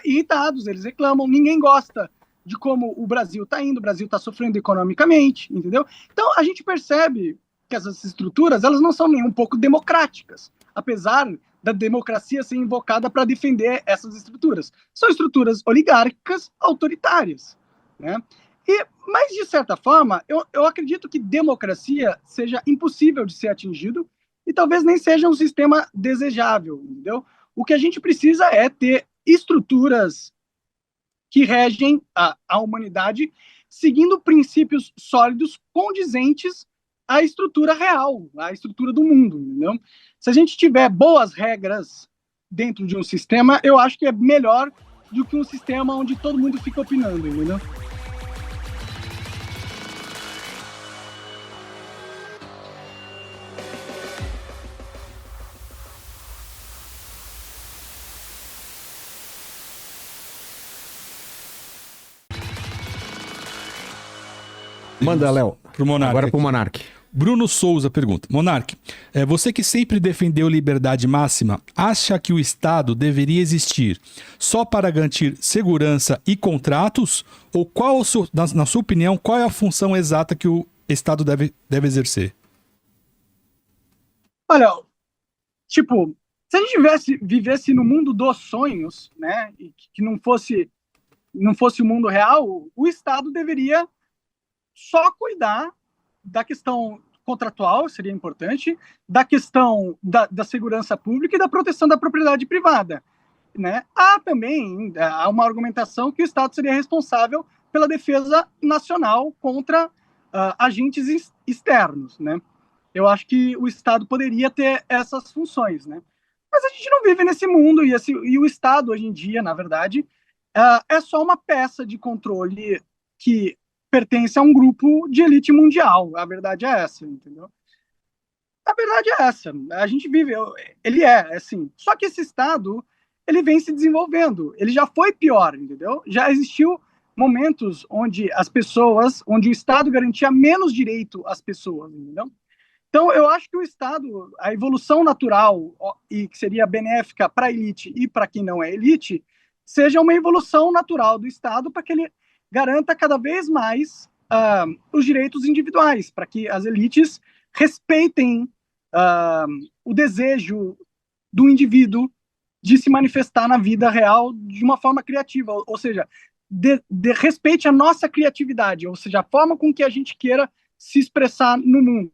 irritados, eles reclamam, ninguém gosta de como o Brasil está indo, o Brasil está sofrendo economicamente, entendeu? Então, a gente percebe que essas estruturas, elas não são nem um pouco democráticas, apesar da democracia ser invocada para defender essas estruturas. São estruturas oligárquicas autoritárias, né? Mas, de certa forma, eu acredito que democracia seja impossível de ser atingido e talvez nem seja um sistema desejável, entendeu? O que a gente precisa é ter estruturas que regem a humanidade seguindo princípios sólidos condizentes à estrutura real, à estrutura do mundo, entendeu? Se a gente tiver boas regras dentro de um sistema, eu acho que é melhor do que um sistema onde todo mundo fica opinando, entendeu? Manda, Léo. Pro Monark. Agora pro aqui. Monark. Bruno Souza pergunta: Monark, você que sempre defendeu liberdade máxima, acha que o Estado deveria existir só para garantir segurança e contratos? Ou qual, na sua opinião, qual é a função exata que o Estado deve exercer? Olha, tipo, se a gente vivesse no mundo dos sonhos, né, e que não fosse o mundo real, o Estado deveria só cuidar da questão contratual, seria importante, da questão da segurança pública e da proteção da propriedade privada, né? Há uma argumentação que o Estado seria responsável pela defesa nacional contra agentes externos, né? Eu acho que o Estado poderia ter essas funções, né? Mas a gente não vive nesse mundo e o Estado, hoje em dia, na verdade, é só uma peça de controle que pertence a um grupo de elite mundial. A verdade é essa, entendeu? A verdade é essa. A gente vive, ele é assim. Só que esse Estado, ele vem se desenvolvendo. Ele já foi pior, entendeu? Já existiu momentos onde onde o Estado garantia menos direito às pessoas, entendeu? Então, eu acho que o Estado, a evolução natural e que seria benéfica para a elite e para quem não é elite, seja uma evolução natural do Estado para que ele garanta cada vez mais os direitos individuais, para que as elites respeitem o desejo do indivíduo de se manifestar na vida real de uma forma criativa, ou seja, respeite a nossa criatividade, ou seja, a forma com que a gente queira se expressar no mundo.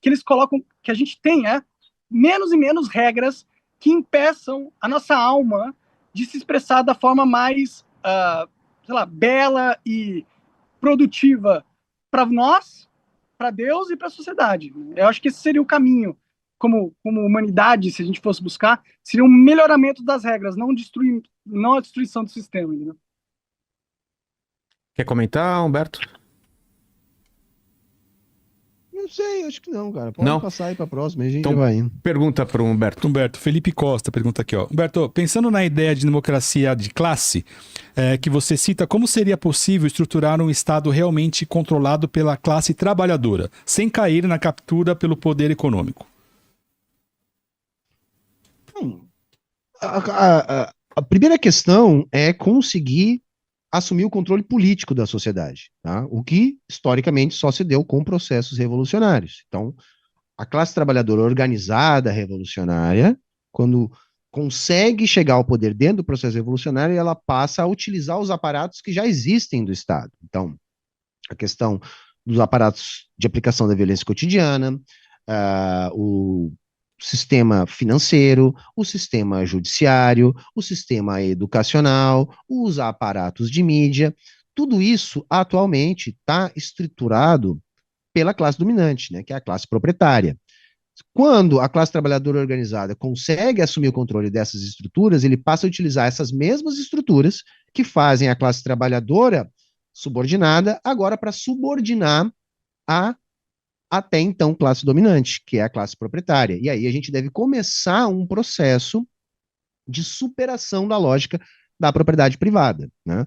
Que eles colocam, que a gente tenha menos e menos regras que impeçam a nossa alma de se expressar da forma mais sei lá, bela e produtiva para nós, para Deus e para a sociedade. Eu acho que esse seria o caminho, como humanidade, se a gente fosse buscar, seria um melhoramento das regras, não a destruição do sistema. Entendeu? Quer comentar, Humberto? Não sei, acho que não, cara. Pode Não? passar aí pra próxima, a gente Então, vai indo. Pergunta pro Humberto. Humberto, Felipe Costa pergunta aqui, ó. Humberto, pensando na ideia de democracia de classe que você cita, como seria possível estruturar um Estado realmente controlado pela classe trabalhadora, sem cair na captura pelo poder econômico? A primeira questão é conseguir assumir o controle político da sociedade, tá? O que, historicamente, só se deu com processos revolucionários. Então, a classe trabalhadora organizada revolucionária, quando consegue chegar ao poder dentro do processo revolucionário, ela passa a utilizar os aparatos que já existem do Estado. Então, a questão dos aparatos de aplicação da violência cotidiana, o sistema financeiro, o sistema judiciário, o sistema educacional, os aparatos de mídia, tudo isso atualmente está estruturado pela classe dominante, né, que é a classe proprietária. Quando a classe trabalhadora organizada consegue assumir o controle dessas estruturas, ele passa a utilizar essas mesmas estruturas que fazem a classe trabalhadora subordinada agora para subordinar a até então classe dominante, que é a classe proprietária. E aí a gente deve começar um processo de superação da lógica da propriedade privada, né?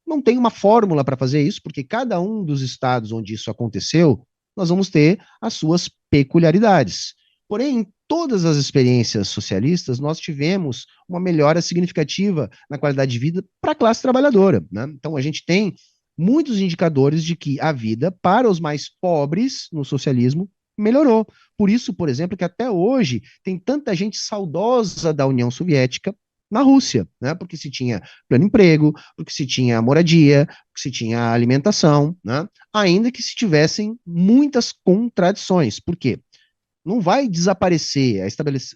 Não tem uma fórmula para fazer isso, porque cada um dos estados onde isso aconteceu, nós vamos ter as suas peculiaridades. Porém, em todas as experiências socialistas, nós tivemos uma melhora significativa na qualidade de vida para a classe trabalhadora, né? Então, a gente tem muitos indicadores de que a vida para os mais pobres no socialismo melhorou. Por isso, por exemplo, que até hoje tem tanta gente saudosa da União Soviética na Rússia, né? Porque se tinha pleno emprego, porque se tinha moradia, porque se tinha alimentação, né? Ainda que se tivessem muitas contradições. Por quê? Não vai desaparecer.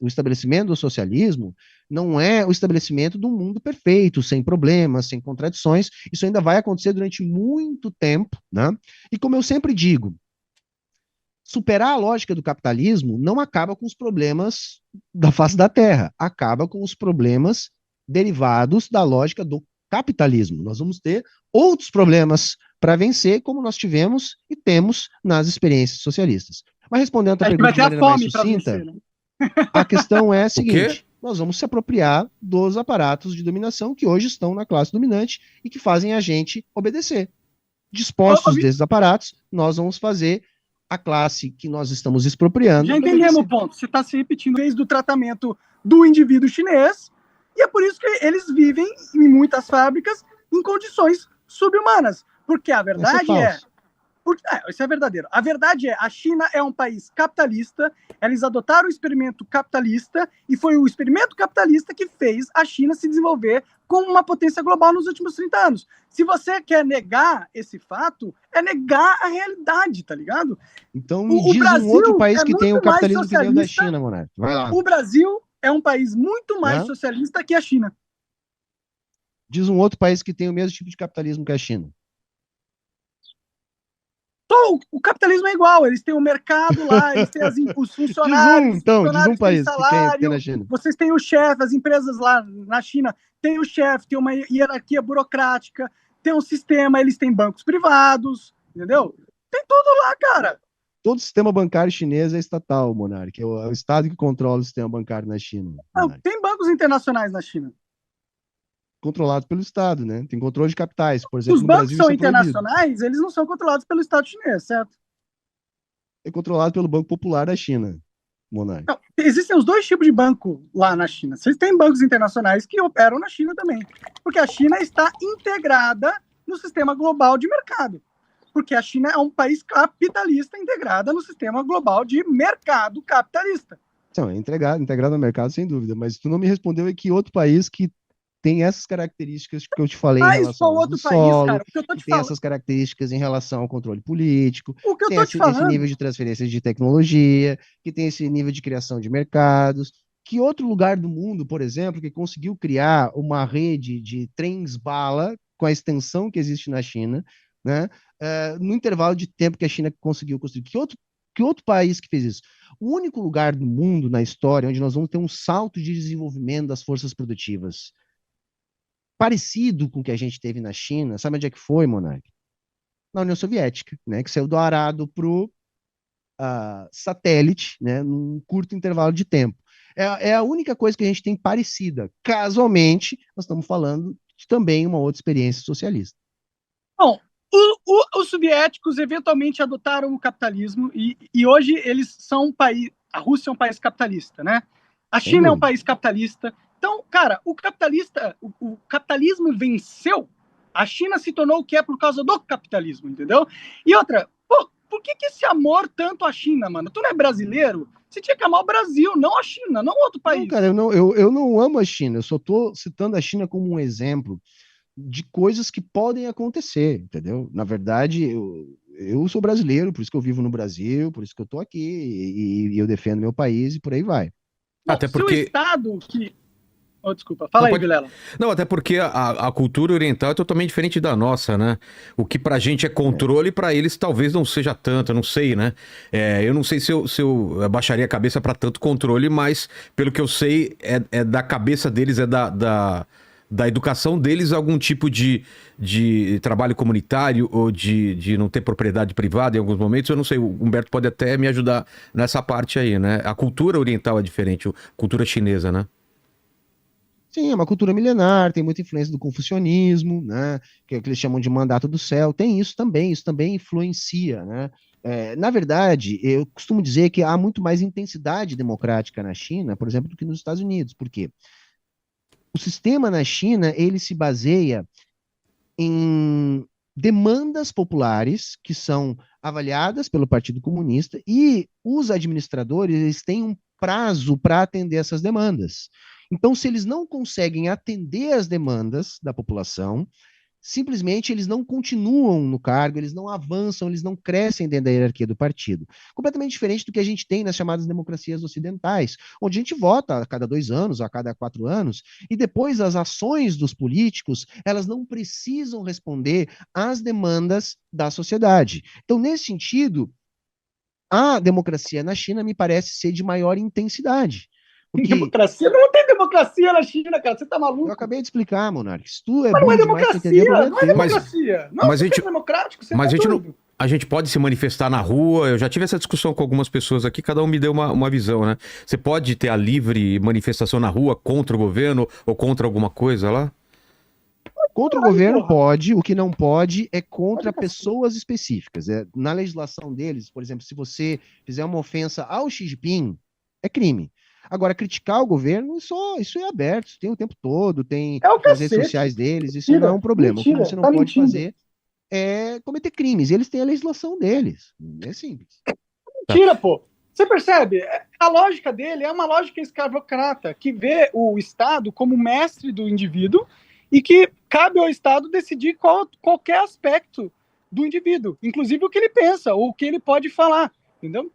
O estabelecimento do socialismo não é o estabelecimento de um mundo perfeito, sem problemas, sem contradições. Isso ainda vai acontecer durante muito tempo, né? E como eu sempre digo, superar a lógica do capitalismo não acaba com os problemas da face da terra, acaba com os problemas derivados da lógica do capitalismo. Nós vamos ter outros problemas para vencer, como nós tivemos e temos nas experiências socialistas. Mas respondendo a tua A gente vai pergunta de ter a maneira mais fome para sucinta, vencer, né? a questão é a O quê? seguinte: nós vamos se apropriar dos aparatos de dominação que hoje estão na classe dominante e que fazem a gente obedecer. Dispostos desses aparatos, nós vamos fazer a classe que nós estamos expropriando. Já entendemos o ponto. Você está se repetindo desde o tratamento do indivíduo chinês, e é por isso que eles vivem em muitas fábricas em condições subhumanas. Porque a verdade isso é verdadeiro. A verdade é, a China é um país capitalista, eles adotaram o experimento capitalista, e foi o experimento capitalista que fez a China se desenvolver como uma potência global nos últimos 30 anos. Se você quer negar esse fato, é negar a realidade, tá ligado? Então me diz um outro país que tem o capitalismo que veio da socialista. China, Monark. Vai lá. O Brasil é um país muito mais socialista que a China. Diz um outro país que tem o mesmo tipo de capitalismo que a China. O capitalismo é igual, eles têm o mercado lá, eles têm os funcionários. Diz um país salário, que tem na China. Vocês têm o chefe, as empresas lá na China têm o chefe, tem uma hierarquia burocrática, tem um sistema, eles têm bancos privados, entendeu? Tem tudo lá, cara. Todo o sistema bancário chinês é estatal, Monark. É o Estado que controla o sistema bancário na China. Não, tem bancos internacionais na China. Controlados pelo Estado, né? Tem controle de capitais, por exemplo. Os bancos são internacionais, eles não são controlados pelo Estado chinês, certo? É controlado pelo Banco Popular da China, Monark. Não, existem os dois tipos de banco lá na China. Vocês têm bancos internacionais que operam na China também, porque a China está integrada no sistema global de mercado. Porque a China é um país capitalista integrado no sistema global de mercado capitalista. Então, é integrado no mercado, sem dúvida. Mas tu não me respondeu que outro país que tem essas características que eu te falei em relação ao uso solo, cara, o que eu tô te tem falando. essas características em relação ao controle político, O que eu tem tô te falando. esse nível de transferência de tecnologia, que tem esse nível de criação de mercados. Que outro lugar do mundo, por exemplo, que conseguiu criar uma rede de trens-bala com a extensão que existe na China, né, no intervalo de tempo que a China conseguiu construir? Que outro país que fez isso? O único lugar do mundo na história onde nós vamos ter um salto de desenvolvimento das forças produtivas parecido com o que a gente teve na China, sabe onde é que foi, Monark? Na União Soviética, né, que saiu do arado para o satélite, né, num curto intervalo de tempo. É a única coisa que a gente tem parecida. Casualmente, nós estamos falando de também uma outra experiência socialista. Bom, os soviéticos eventualmente adotaram o capitalismo e hoje eles são um país. A Rússia é um país capitalista, né? A China é um país capitalista. Então, cara, o capitalismo venceu. A China se tornou o que é por causa do capitalismo, entendeu? E outra, por que esse amor tanto à China, mano? Tu não é brasileiro? Você tinha que amar o Brasil, não a China, não outro país. Não, cara, eu não amo a China, eu só estou citando a China como um exemplo de coisas que podem acontecer, entendeu? Na verdade, eu sou brasileiro, por isso que eu vivo no Brasil, por isso que eu estou aqui, e eu defendo meu país e por aí vai. Não, até porque... Se o Estado que... Oh, desculpa, fala aí, Vilela. Não, até porque a cultura oriental é totalmente diferente da nossa, né? O que pra gente é controle, pra eles talvez não seja tanto, eu não sei, né? Eu não sei se eu baixaria a cabeça pra tanto controle, mas pelo que eu sei, é da cabeça deles, da educação deles, algum tipo de trabalho comunitário ou de não ter propriedade privada em alguns momentos. Eu não sei, o Humberto pode até me ajudar nessa parte aí, né? A cultura oriental é diferente, a cultura chinesa, né? Sim, é uma cultura milenar, tem muita influência do confucionismo, né, que é o que eles chamam de mandato do céu, tem isso também influencia, né. Na verdade, eu costumo dizer que há muito mais intensidade democrática na China, por exemplo, do que nos Estados Unidos. Por quê? O sistema na China, ele se baseia em demandas populares que são avaliadas pelo Partido Comunista e os administradores eles têm um prazo para atender essas demandas. Então, se eles não conseguem atender as demandas da população, simplesmente eles não continuam no cargo, eles não avançam, eles não crescem dentro da hierarquia do partido. Completamente diferente do que a gente tem nas chamadas democracias ocidentais, onde a gente vota a cada 2 anos, a cada 4 anos, e depois as ações dos políticos, elas não precisam responder às demandas da sociedade. Então, nesse sentido, a democracia na China me parece ser de maior intensidade. Porque Democracia? Não tem democracia na China, cara. Você tá maluco? eu acabei de explicar, Monark. Se tu é Mas não é burro demais pra entender, democracia, problema não é teu. democracia. Não, mas a gente- é democrático, você mas tá a gente não- doido. A gente pode se manifestar na rua. Eu já tive essa discussão com algumas pessoas aqui, cada um me deu uma visão, né? Você pode ter a livre manifestação na rua contra o governo ou contra alguma coisa lá? Contra o Ai, governo porra. pode, o que não pode é contra Pode pessoas específicas. Na legislação deles, por exemplo, se você fizer uma ofensa ao Xi Jinping, é crime. Agora, criticar o governo, isso é aberto, isso tem o tempo todo, tem É o nas redes cacete. sociais deles, isso Mentira, não é um problema. O que mentira, você não tá pode mentindo. fazer é cometer crimes. Eles têm a legislação deles. É simples. Mentira, pô. Você percebe? A lógica dele é uma lógica escravocrata, que vê o Estado como mestre do indivíduo e que cabe ao Estado decidir qualquer aspecto do indivíduo, inclusive o que ele pensa, ou o que ele pode falar, entendeu?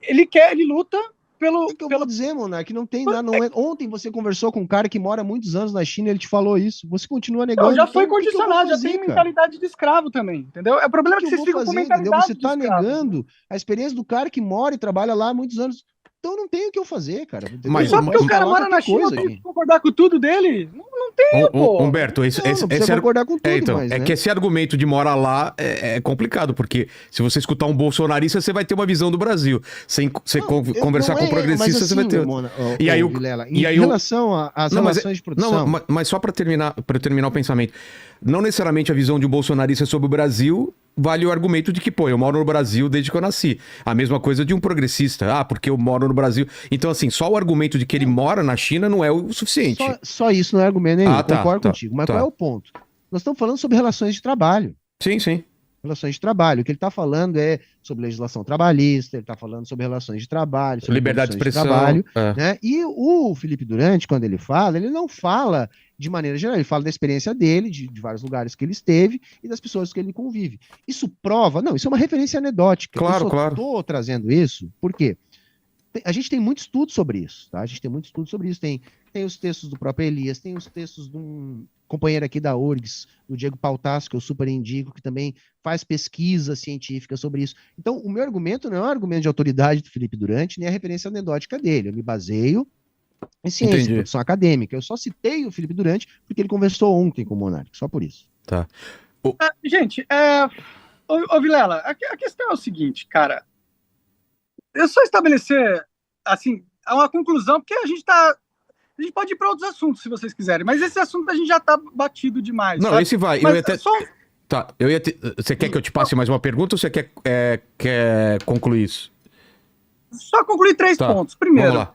Ele luta pelo... É que eu vou dizer, Monark, não tem nada. Ontem você conversou com um cara que mora há muitos anos na China, ele te falou isso. Você continua negando. Não, já foi então, o que que eu vou condicionado, já fazer, tem cara? mentalidade de escravo também, entendeu? O problema é que que eu vocês vou ficam com fazer, entendeu? mentalidade Você de tá escravo. negando a experiência do cara que mora e trabalha lá há muitos anos. Então não tem o que eu fazer, cara. Entendeu? Mas- Só Eu porque posso o cara falar mora na qualquer China, eu coisa tenho aqui. que concordar com tudo dele? Não tem, pô. Humberto, esse Não precisa argu- concordar com tudo, então, mas, é né? que esse argumento de morar lá é complicado, porque se você escutar um bolsonarista, você vai ter uma visão do Brasil. Sem você conversar Não com é, progressista, mas você vai assim, ter. Mona, E aí o- Vilela, e em aí o- relação às Não, mas relações de produção, mas só para eu terminar o pensamento. Não necessariamente a visão de um bolsonarista sobre o Brasil vale o argumento de que, pô, eu moro no Brasil desde que eu nasci. A mesma coisa de um progressista. Ah, porque eu moro no Brasil. Então, assim, só o argumento de que ele mora na China não é o suficiente. só isso não é argumento nenhum, Ah, tá, concordo tá, contigo. Mas tá. qual é o ponto? Nós estamos falando sobre relações de trabalho. Sim, sim. Relações de trabalho. O que ele está falando é sobre legislação trabalhista, ele está falando sobre relações de trabalho, sobre Liberdade de condições expressão. trabalho. É. Né? E o Felipe Durante, quando ele fala, ele não fala de maneira geral, ele fala da experiência dele, de vários lugares que ele esteve e das pessoas que ele convive. Isso prova, não, isso é uma referência anedótica. Claro, Eu só claro. estou trazendo isso, porque a gente tem muito estudo sobre isso, tá? A gente tem muito estudo sobre isso, tem os textos do próprio Elias, tem os textos de um companheiro aqui da URGS, do Diego Pautasso, que eu super indico, que também faz pesquisa científica sobre isso. Então, o meu argumento não é um argumento de autoridade do Felipe Durante, nem a referência anedótica dele. Eu me baseio em ciência, Entendi. em produção acadêmica. Eu só citei o Felipe Durante porque ele conversou ontem com o Monark, só por isso. Tá. Gente, ô Vilela, a questão é o seguinte, cara. Eu só estabelecer, assim, uma conclusão, porque a gente pode ir para outros assuntos, se vocês quiserem, mas esse assunto a gente já tá batido demais. Não, sabe? esse vai. Mas Eu ia até... só- Tá, você quer que eu te passe mais uma pergunta ou você quer concluir isso? Só concluir 3 Tá, pontos. Primeiro, Vamos lá.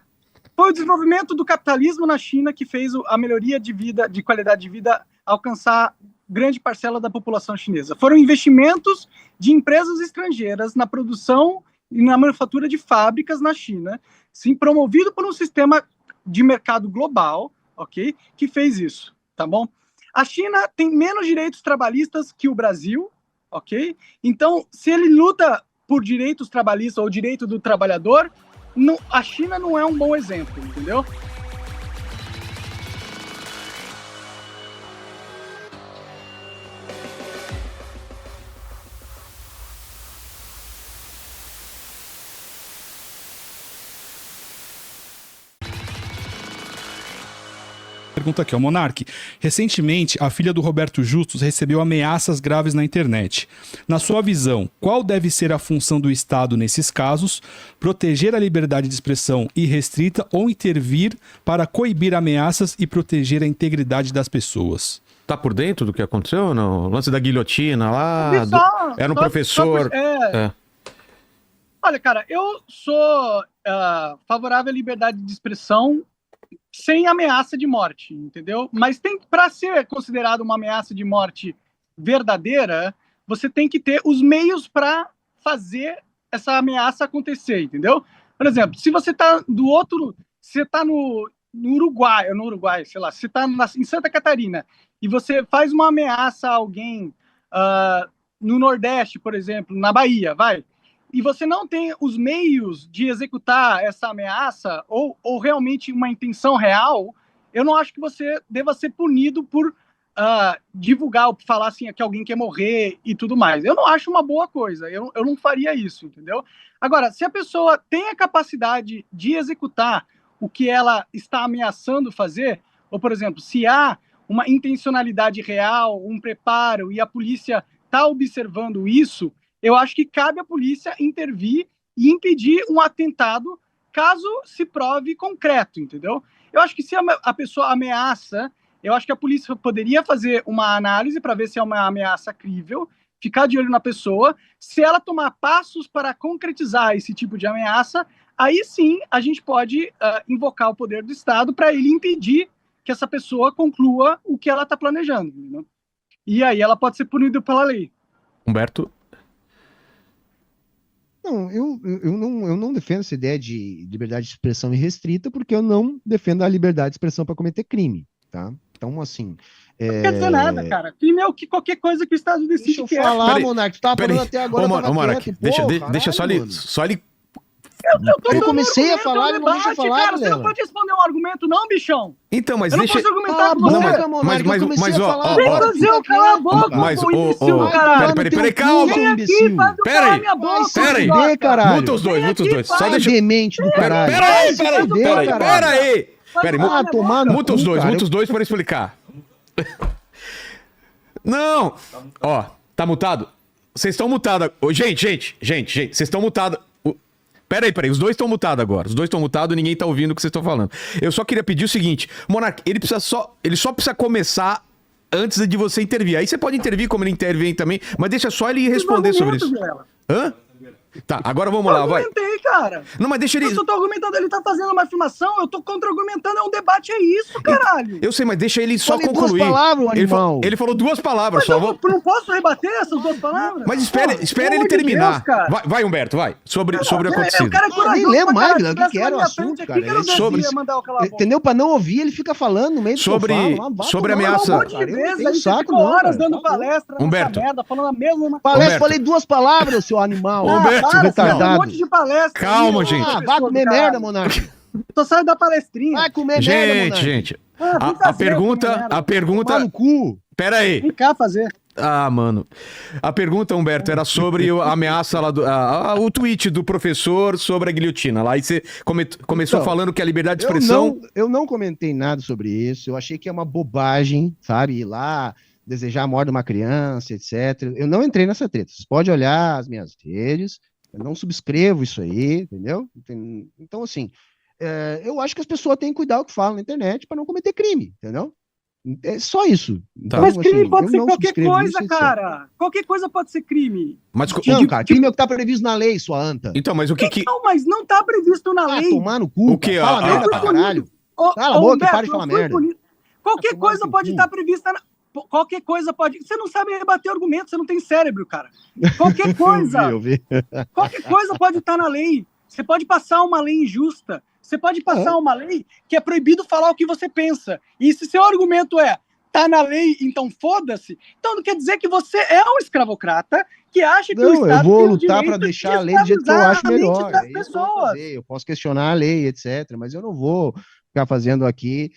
foi o desenvolvimento do capitalismo na China que fez a melhoria de qualidade de vida alcançar grande parcela da população chinesa. Foram investimentos de empresas estrangeiras na produção e na manufatura de fábricas na China, sim, promovido por um sistema de mercado global, ok, que fez isso, tá bom? A China tem menos direitos trabalhistas que o Brasil, ok? Então, se ele luta por direitos trabalhistas ou direito do trabalhador, a China não é um bom exemplo, entendeu? Pergunta aqui, ó, Monark. Recentemente, a filha do Roberto Justus recebeu ameaças graves na internet. Na sua visão, qual deve ser a função do Estado nesses casos? Proteger a liberdade de expressão irrestrita ou intervir para coibir ameaças e proteger a integridade das pessoas? Tá por dentro do que aconteceu? No lance da guilhotina lá? Era um professor. É. Olha, cara, eu sou favorável à liberdade de expressão sem ameaça de morte, entendeu? Mas para ser considerado uma ameaça de morte verdadeira, você tem que ter os meios para fazer essa ameaça acontecer, entendeu? Por exemplo, se você está você está no Uruguai, sei lá, você está em Santa Catarina e você faz uma ameaça a alguém no Nordeste, por exemplo, na Bahia, e você não tem os meios de executar essa ameaça ou realmente uma intenção real, eu não acho que você deva ser punido por divulgar ou falar assim que alguém quer morrer e tudo mais. Eu não acho uma boa coisa, eu não faria isso, entendeu? Agora, se a pessoa tem a capacidade de executar o que ela está ameaçando fazer, ou, por exemplo, se há uma intencionalidade real, um preparo, e a polícia está observando isso, eu acho que cabe à polícia intervir e impedir um atentado caso se prove concreto, entendeu? Eu acho que se a pessoa ameaça, eu acho que a polícia poderia fazer uma análise para ver se é uma ameaça crível, ficar de olho na pessoa. Se ela tomar passos para concretizar esse tipo de ameaça, aí sim a gente pode invocar o poder do Estado para ele impedir que essa pessoa conclua o que ela está planejando, entendeu? E aí ela pode ser punida pela lei. Humberto? Não, eu não defendo essa ideia de liberdade de expressão irrestrita, porque eu não defendo a liberdade de expressão para cometer crime, tá? Então, assim... Não quer dizer nada, cara. Crime é o que qualquer coisa que o Estado decide Deixa eu que é. falar, Monark, tu tava falando até agora, Monark, deixa só ele... Eu comecei a falar, ele não deixa eu falar, cara, você não pode responder um argumento não, bichão. Então, mas eu deixa... não posso argumentar com você. Mas, ó... Brasil, cala a boca, Peraí, calma. Peraí. Muta os dois. Só deixa... Demente do caralho. Peraí. Muta os dois para explicar. Não. Ó, tá mutado? Vocês estão mutados. Gente, vocês estão mutados. Peraí, os dois estão mutados agora. Os dois estão mutados e ninguém tá ouvindo o que vocês estão falando. Eu só queria pedir o seguinte, Monark, ele só precisa começar antes de você intervir. Aí você pode intervir como ele intervém também, mas deixa só ele responder sobre isso. Hã? Tá, agora vamos lá, vai. Eu argumentei, cara. Não, mas deixa ele... Eu só tô argumentando, ele tá fazendo uma afirmação, eu tô contra-argumentando, é um debate, é isso, caralho. Eu sei, mas deixa ele só concluir. Duas palavras, animal. Ele falou duas palavras mas só. Eu não posso rebater essas duas palavras? Mas espera ele terminar. Deus, vai, Humberto, vai. Sobre o acontecido. Nem lembro mais, o que era o assunto, cara. Entendeu? Pra não ouvir, ele fica falando no meio do sobre ameaça. Um monte de vezes, aí você ficou horas dando palestra Humberto. Merda, falando a mesma palestra. Falei duas palavras, seu animal. Humberto, retardado. Um monte de palestra. Calma, gente. Vai comer merda, Monark. Tô saindo da palestrinha. Vai comer merda, Monark. Gente. A pergunta... no cu. Pera aí. Vem cá fazer. Mano. A pergunta, Humberto, era sobre a ameaça lá o tweet do professor sobre a guilhotina. Lá e você começou falando que a liberdade de expressão... Eu não comentei nada sobre isso. Eu achei que é uma bobagem, sabe? Ir lá, desejar a morte de uma criança, etc. Eu não entrei nessa treta. Vocês podem olhar as minhas redes. Eu não subscrevo isso aí, entendeu? Então, assim, eu acho que as pessoas têm que cuidar do que falam na internet para não cometer crime, entendeu? É só isso. Então, mas crime pode ser qualquer coisa, isso, cara. Qualquer coisa pode ser crime. Mas, não, cara, crime é o que tá previsto na lei, sua anta. Então, mas o que... Não, mas não tá previsto na lei. Tomar no cu. O que? Fala merda pra caralho. Cala a boca e para de falar merda. Qualquer coisa pode estar prevista na... Qualquer coisa pode... Você não sabe rebater argumento, você não tem cérebro, cara. Qualquer coisa. eu vi. Qualquer coisa pode estar na lei. Você pode passar uma lei injusta. Você pode passar uma lei que é proibido falar o que você pensa. E se seu argumento tá na lei, então foda-se. Então não quer dizer que você é um escravocrata que acha que o Estado eu vou tem o lutar para deixar a lei do jeito que eu acho melhor. Das pessoas. Eu posso questionar a lei, etc. Mas eu não vou ficar fazendo aqui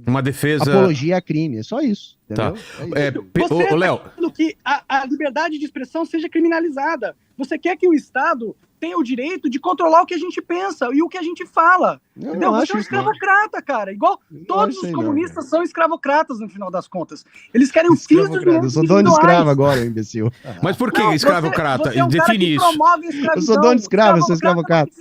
uma defesa... apologia a crime. É só isso. Tá. Você Léo, quer que a liberdade de expressão seja criminalizada. Você quer que o Estado tenha o direito de controlar o que a gente pensa e o que a gente fala. Entendeu? Você é um escravocrata, cara. Igual todos os comunistas são escravocratas no final das contas. Eles querem os filhos dos Eu sou dono de escravo agora, imbecil. Mas por que escravocrata? Você é um define isso. Eu sou dono de escravo, eu sou escravocrata.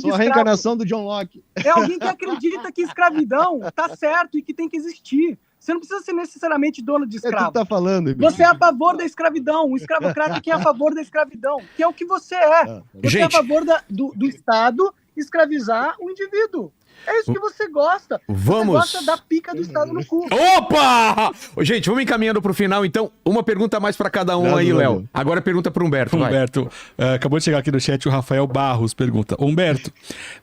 Sou a reencarnação do John Locke. É alguém que acredita que escravidão tá certo e que tem que existir. Você não precisa ser necessariamente dono de escravo. Tu tá falando, você é a favor da escravidão. Um escravocrata que é a favor da escravidão, que é o que você é. Você é a favor do Estado escravizar o indivíduo. É isso que você gosta. Vamos. Você gosta da pica do Estado no cu. Opa! Ô, gente, vamos encaminhando pro final, então. Uma pergunta mais pra cada um aí, Léo. Agora pergunta pro Humberto, vai. Humberto, acabou de chegar aqui no chat o Rafael Barros pergunta: Humberto,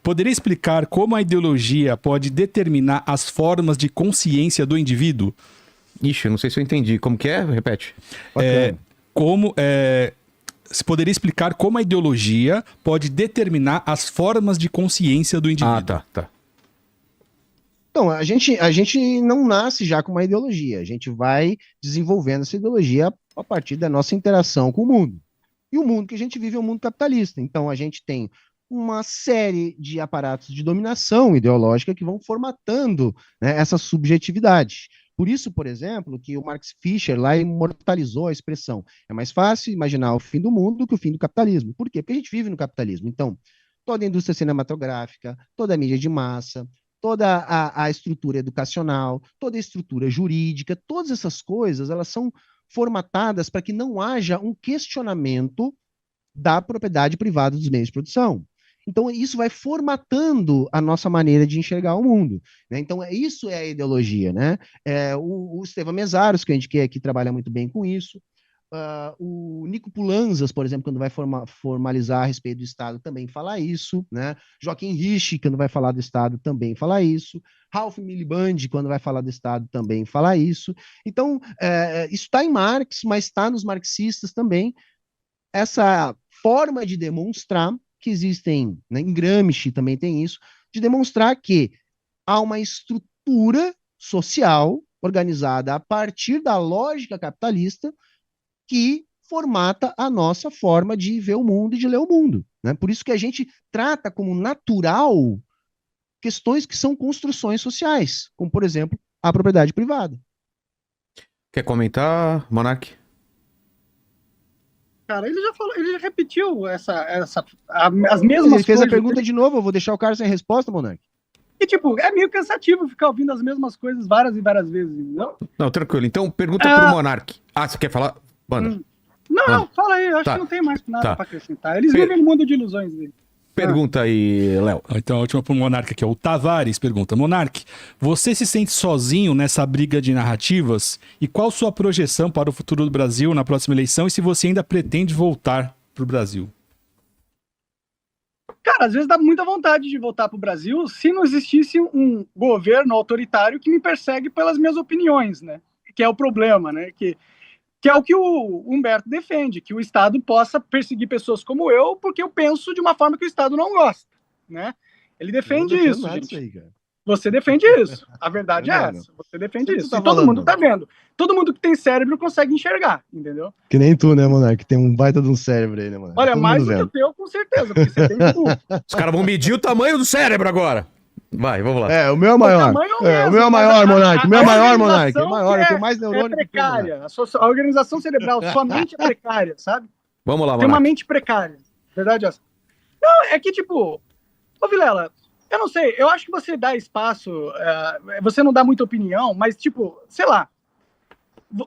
poderia explicar como a ideologia pode determinar as formas de consciência do indivíduo? Ixi, eu não sei se eu entendi. Como que é? Repete. Se poderia explicar como a ideologia pode determinar as formas de consciência do indivíduo? Tá. Então, a gente não nasce já com uma ideologia, a gente vai desenvolvendo essa ideologia a partir da nossa interação com o mundo. E o mundo que a gente vive é um mundo capitalista. Então, a gente tem uma série de aparatos de dominação ideológica que vão formatando, né, essa subjetividade. Por isso, por exemplo, que o Max Fischer lá imortalizou a expressão: é mais fácil imaginar o fim do mundo do que o fim do capitalismo. Por quê? Porque a gente vive no capitalismo. Então, toda a indústria cinematográfica, toda a mídia de massa, toda a estrutura educacional, toda a estrutura jurídica, todas essas coisas, elas são formatadas para que não haja um questionamento da propriedade privada dos meios de produção. Então, isso vai formatando a nossa maneira de enxergar o mundo, né? Então, isso é a ideologia, né? O Estevam Mesaros, que a gente quer aqui, trabalha muito bem com isso. O Nico Pulanzas, por exemplo, quando vai formalizar a respeito do Estado, também fala isso, né? Joaquim Rich, quando vai falar do Estado, também fala isso. Ralph Miliband, quando vai falar do Estado, também fala isso. Então, isso está em Marx, mas está nos marxistas também, essa forma de demonstrar que existem, né, em Gramsci também tem isso, de demonstrar que há uma estrutura social organizada a partir da lógica capitalista que formata a nossa forma de ver o mundo e de ler o mundo, né? Por isso que a gente trata como natural questões que são construções sociais, como, por exemplo, a propriedade privada. Quer comentar, Monark? Cara, ele já falou, ele já repetiu as mesmas coisas. Ele fez a pergunta de novo, eu vou deixar o cara sem resposta, Monark. E, tipo, é meio cansativo ficar ouvindo as mesmas coisas várias e várias vezes, não? Não, tranquilo. Então, pergunta pro Monark. Você quer falar? Manda. Não, fala aí, eu acho que não tem mais nada pra acrescentar. Eles vivem no mundo de ilusões dele. Pergunta aí, Léo. Então, a última pro Monark aqui, ó. O Tavares pergunta: Monark, você se sente sozinho nessa briga de narrativas? E qual sua projeção para o futuro do Brasil na próxima eleição? E se você ainda pretende voltar pro Brasil? Cara, às vezes dá muita vontade de voltar pro Brasil se não existisse um governo autoritário que me persegue pelas minhas opiniões, né? Que é o problema, né? Que é o que o Humberto defende, que o Estado possa perseguir pessoas como eu, porque eu penso de uma forma que o Estado não gosta, né? Ele defende isso, gente. Aí, você defende isso. A verdade é essa. Você defende isso. E todo mundo tá vendo. Todo mundo que tem cérebro consegue enxergar, entendeu? Que nem tu, né, Monark? Tem um baita de um cérebro aí, né, Monark? Olha, mais do que o teu, com certeza, porque você tem cu. Os caras vão medir o tamanho do cérebro agora. Vai, vamos lá. O meu é maior. O meu é maior, Monark. O meu é maior, Monark. É maior, eu tenho mais neurônio. É precária. A organização cerebral, sua mente é precária, sabe? Vamos lá, Monark. Tem uma mente precária. Verdade é essa. Não, é que, tipo... Ô, Vilela, eu não sei, eu acho que você dá espaço, você não dá muita opinião, mas, tipo, sei lá.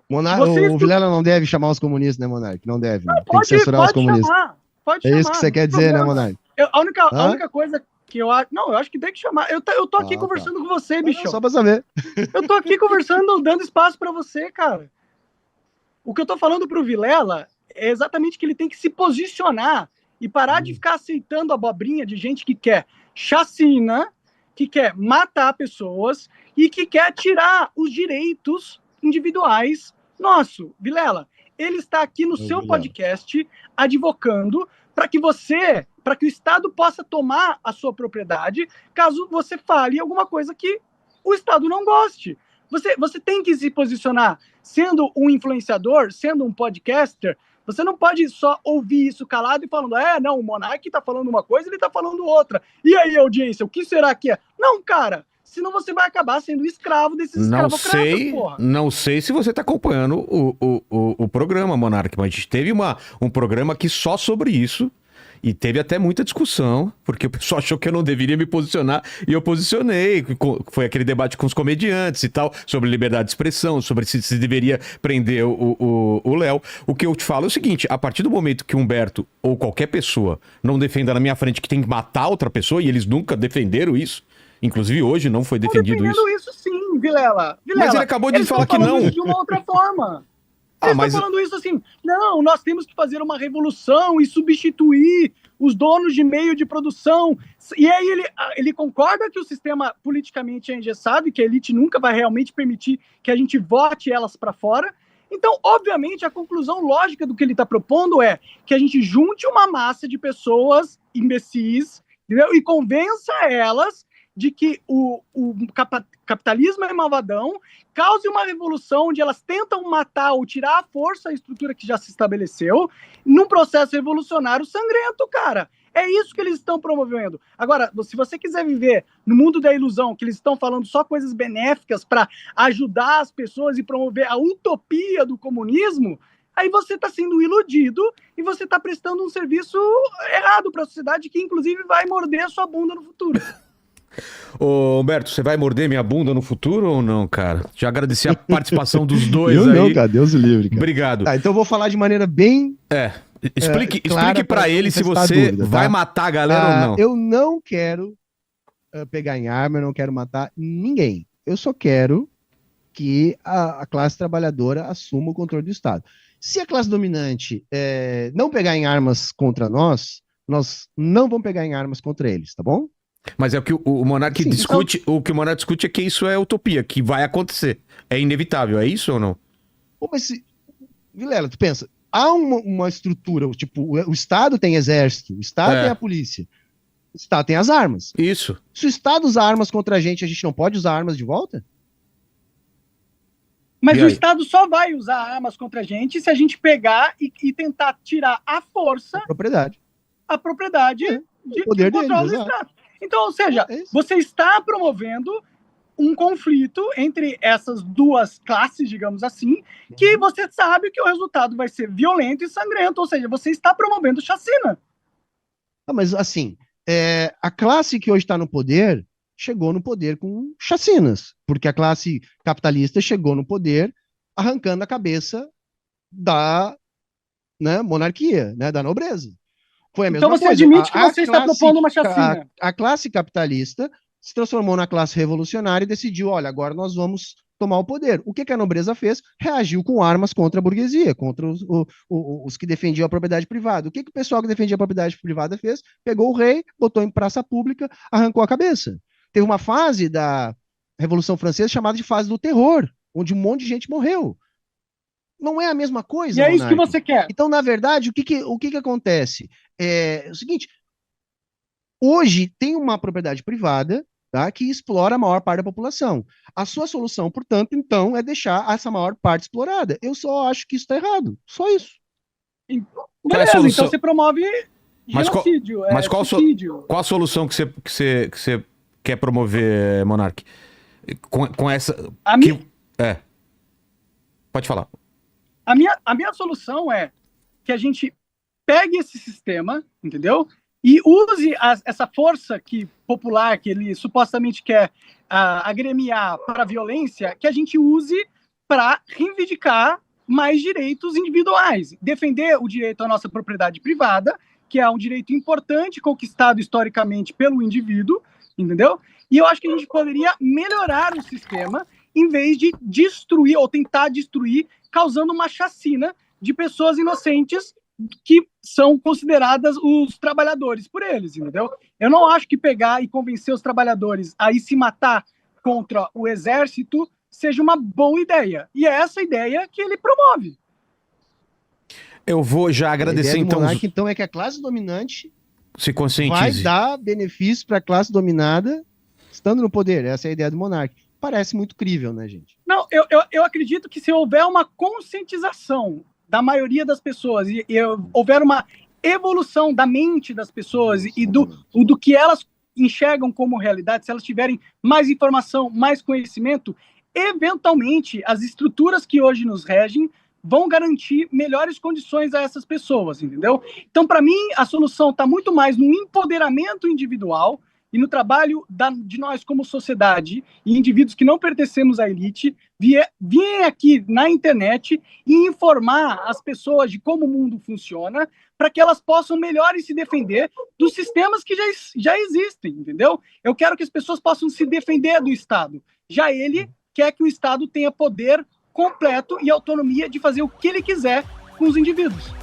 O Vilela não deve chamar os comunistas, né, Monark? Não deve. Não, tem que censurar os comunistas. Pode chamar. É isso que você quer dizer, né, Monark? A única coisa que eu acho... Não, eu acho que tem que chamar. Eu tô aqui conversando com você, bicho. Só pra saber. Eu tô aqui conversando, dando espaço pra você, cara. O que eu tô falando pro Vilela é exatamente que ele tem que se posicionar e parar de ficar aceitando a abobrinha de gente que quer chacina, que quer matar pessoas e que quer tirar os direitos individuais nosso. Vilela, ele está aqui no seu podcast advocando para que o Estado possa tomar a sua propriedade caso você fale alguma coisa que o Estado não goste. Você tem que se posicionar sendo um influenciador, sendo um podcaster. Você não pode só ouvir isso calado e falando, não, o Monark tá falando uma coisa, ele tá falando outra. E aí, audiência, o que será que é? Não, cara, senão você vai acabar sendo escravo desses escravocratas, porra. Não sei se você tá acompanhando o programa, Monark, mas a gente teve um programa aqui só sobre isso. E teve até muita discussão, porque o pessoal achou que eu não deveria me posicionar, e eu posicionei. Foi aquele debate com os comediantes e tal, sobre liberdade de expressão, sobre se deveria prender o Léo. O que eu te falo é o seguinte, a partir do momento que o Humberto, ou qualquer pessoa, não defenda na minha frente que tem que matar outra pessoa, e eles nunca defenderam isso, Inclusive hoje não foi Estão defendido isso. defendendo isso sim, Vilela. Mas ele acabou de eles falar estão que falando não. isso de uma outra forma. Eles mas estão falando isso assim, não, nós temos que fazer uma revolução e substituir os donos de meio de produção. E aí ele concorda que o sistema politicamente é engessado e que a elite nunca vai realmente permitir que a gente vote elas para fora. Então, obviamente, a conclusão lógica do que ele está propondo é que a gente junte uma massa de pessoas imbecis, entendeu? E convença elas de que o capitalismo é malvadão, cause uma revolução onde elas tentam matar ou tirar à força a estrutura que já se estabeleceu, num processo revolucionário sangrento, cara. É isso que eles estão promovendo. Agora, se você quiser viver no mundo da ilusão, que eles estão falando só coisas benéficas para ajudar as pessoas e promover a utopia do comunismo, aí você está sendo iludido e você está prestando um serviço errado para a sociedade que, inclusive, vai morder a sua bunda no futuro. Ô, Humberto, você vai morder minha bunda no futuro ou não, cara? Já agradeci a participação dos dois Eu aí. não, cara, Deus o livre, cara. Obrigado. Tá, então eu vou falar de maneira bem... Explique clara pra ele se manifestar você dúvida, tá? vai matar a galera ou não. Eu não quero pegar em arma, eu não quero matar ninguém. Eu só quero que a classe trabalhadora assuma o controle do Estado. Se a classe dominante não pegar em armas contra nós não vamos pegar em armas contra eles, tá bom? Mas é o que o Monark Sim, discute, o que o Monark discute é que isso é utopia, que vai acontecer. É inevitável, é isso ou não? Pô, mas Vilela, tu pensa, há uma estrutura, tipo, o Estado tem exército, o Estado tem a polícia, o Estado tem as armas. Isso. Se o Estado usa armas contra a gente não pode usar armas de volta? Mas o Estado só vai usar armas contra a gente se a gente pegar e tentar tirar à força a propriedade de poder controle deles, do Estado. Então, ou seja, você está promovendo um conflito entre essas duas classes, digamos assim, que você sabe que o resultado vai ser violento e sangrento, ou seja, você está promovendo chacina. Mas assim, a classe que hoje está no poder chegou no poder com chacinas, porque a classe capitalista chegou no poder arrancando a cabeça da monarquia, da nobreza. Foi a mesma então você coisa. admite que você está propondo uma chacina. A classe capitalista se transformou na classe revolucionária e decidiu, olha, agora nós vamos tomar o poder. O que a nobreza fez? Reagiu com armas contra a burguesia, contra os que defendiam a propriedade privada. O que o pessoal que defendia a propriedade privada fez? Pegou o rei, botou em praça pública, arrancou a cabeça. Teve uma fase da Revolução Francesa chamada de fase do terror, onde um monte de gente morreu. Não é a mesma coisa, E é isso que você quer. Então, na verdade, o que acontece? É o seguinte, hoje tem uma propriedade privada, tá, que explora a maior parte da população. A sua solução, portanto, então, é deixar essa maior parte explorada. Eu só acho que isso está errado. Só isso. Beleza, então você promove genocídio. Mas qual a solução que você quer promover, Monark? Com essa... Pode falar. A minha solução é que a gente pegue esse sistema, entendeu? E use essa força popular que ele supostamente quer agremiar para a violência, que a gente use para reivindicar mais direitos individuais. Defender o direito à nossa propriedade privada, que é um direito importante conquistado historicamente pelo indivíduo, entendeu? E eu acho que a gente poderia melhorar o sistema em vez de destruir ou tentar destruir, causando uma chacina de pessoas inocentes que são consideradas os trabalhadores por eles, entendeu? Eu não acho que pegar e convencer os trabalhadores a ir se matar contra o exército seja uma boa ideia. E é essa ideia que ele promove. Eu vou já agradecer, então... Então é que a classe dominante se conscientize. Vai dar benefício para a classe dominada estando no poder. Essa é a ideia do monarca. Parece muito crível, né, gente? Não, eu acredito que se houver uma conscientização da maioria das pessoas e houver uma evolução da mente das pessoas e do que elas enxergam como realidade, se elas tiverem mais informação, mais conhecimento, eventualmente as estruturas que hoje nos regem vão garantir melhores condições a essas pessoas, entendeu? Então, para mim, a solução está muito mais no empoderamento individual, e no trabalho de nós como sociedade e indivíduos que não pertencemos à elite, virem aqui na internet e informar as pessoas de como o mundo funciona, para que elas possam melhor se defender dos sistemas que já existem, entendeu? Eu quero que as pessoas possam se defender do Estado. Já ele quer que o Estado tenha poder completo e autonomia de fazer o que ele quiser com os indivíduos.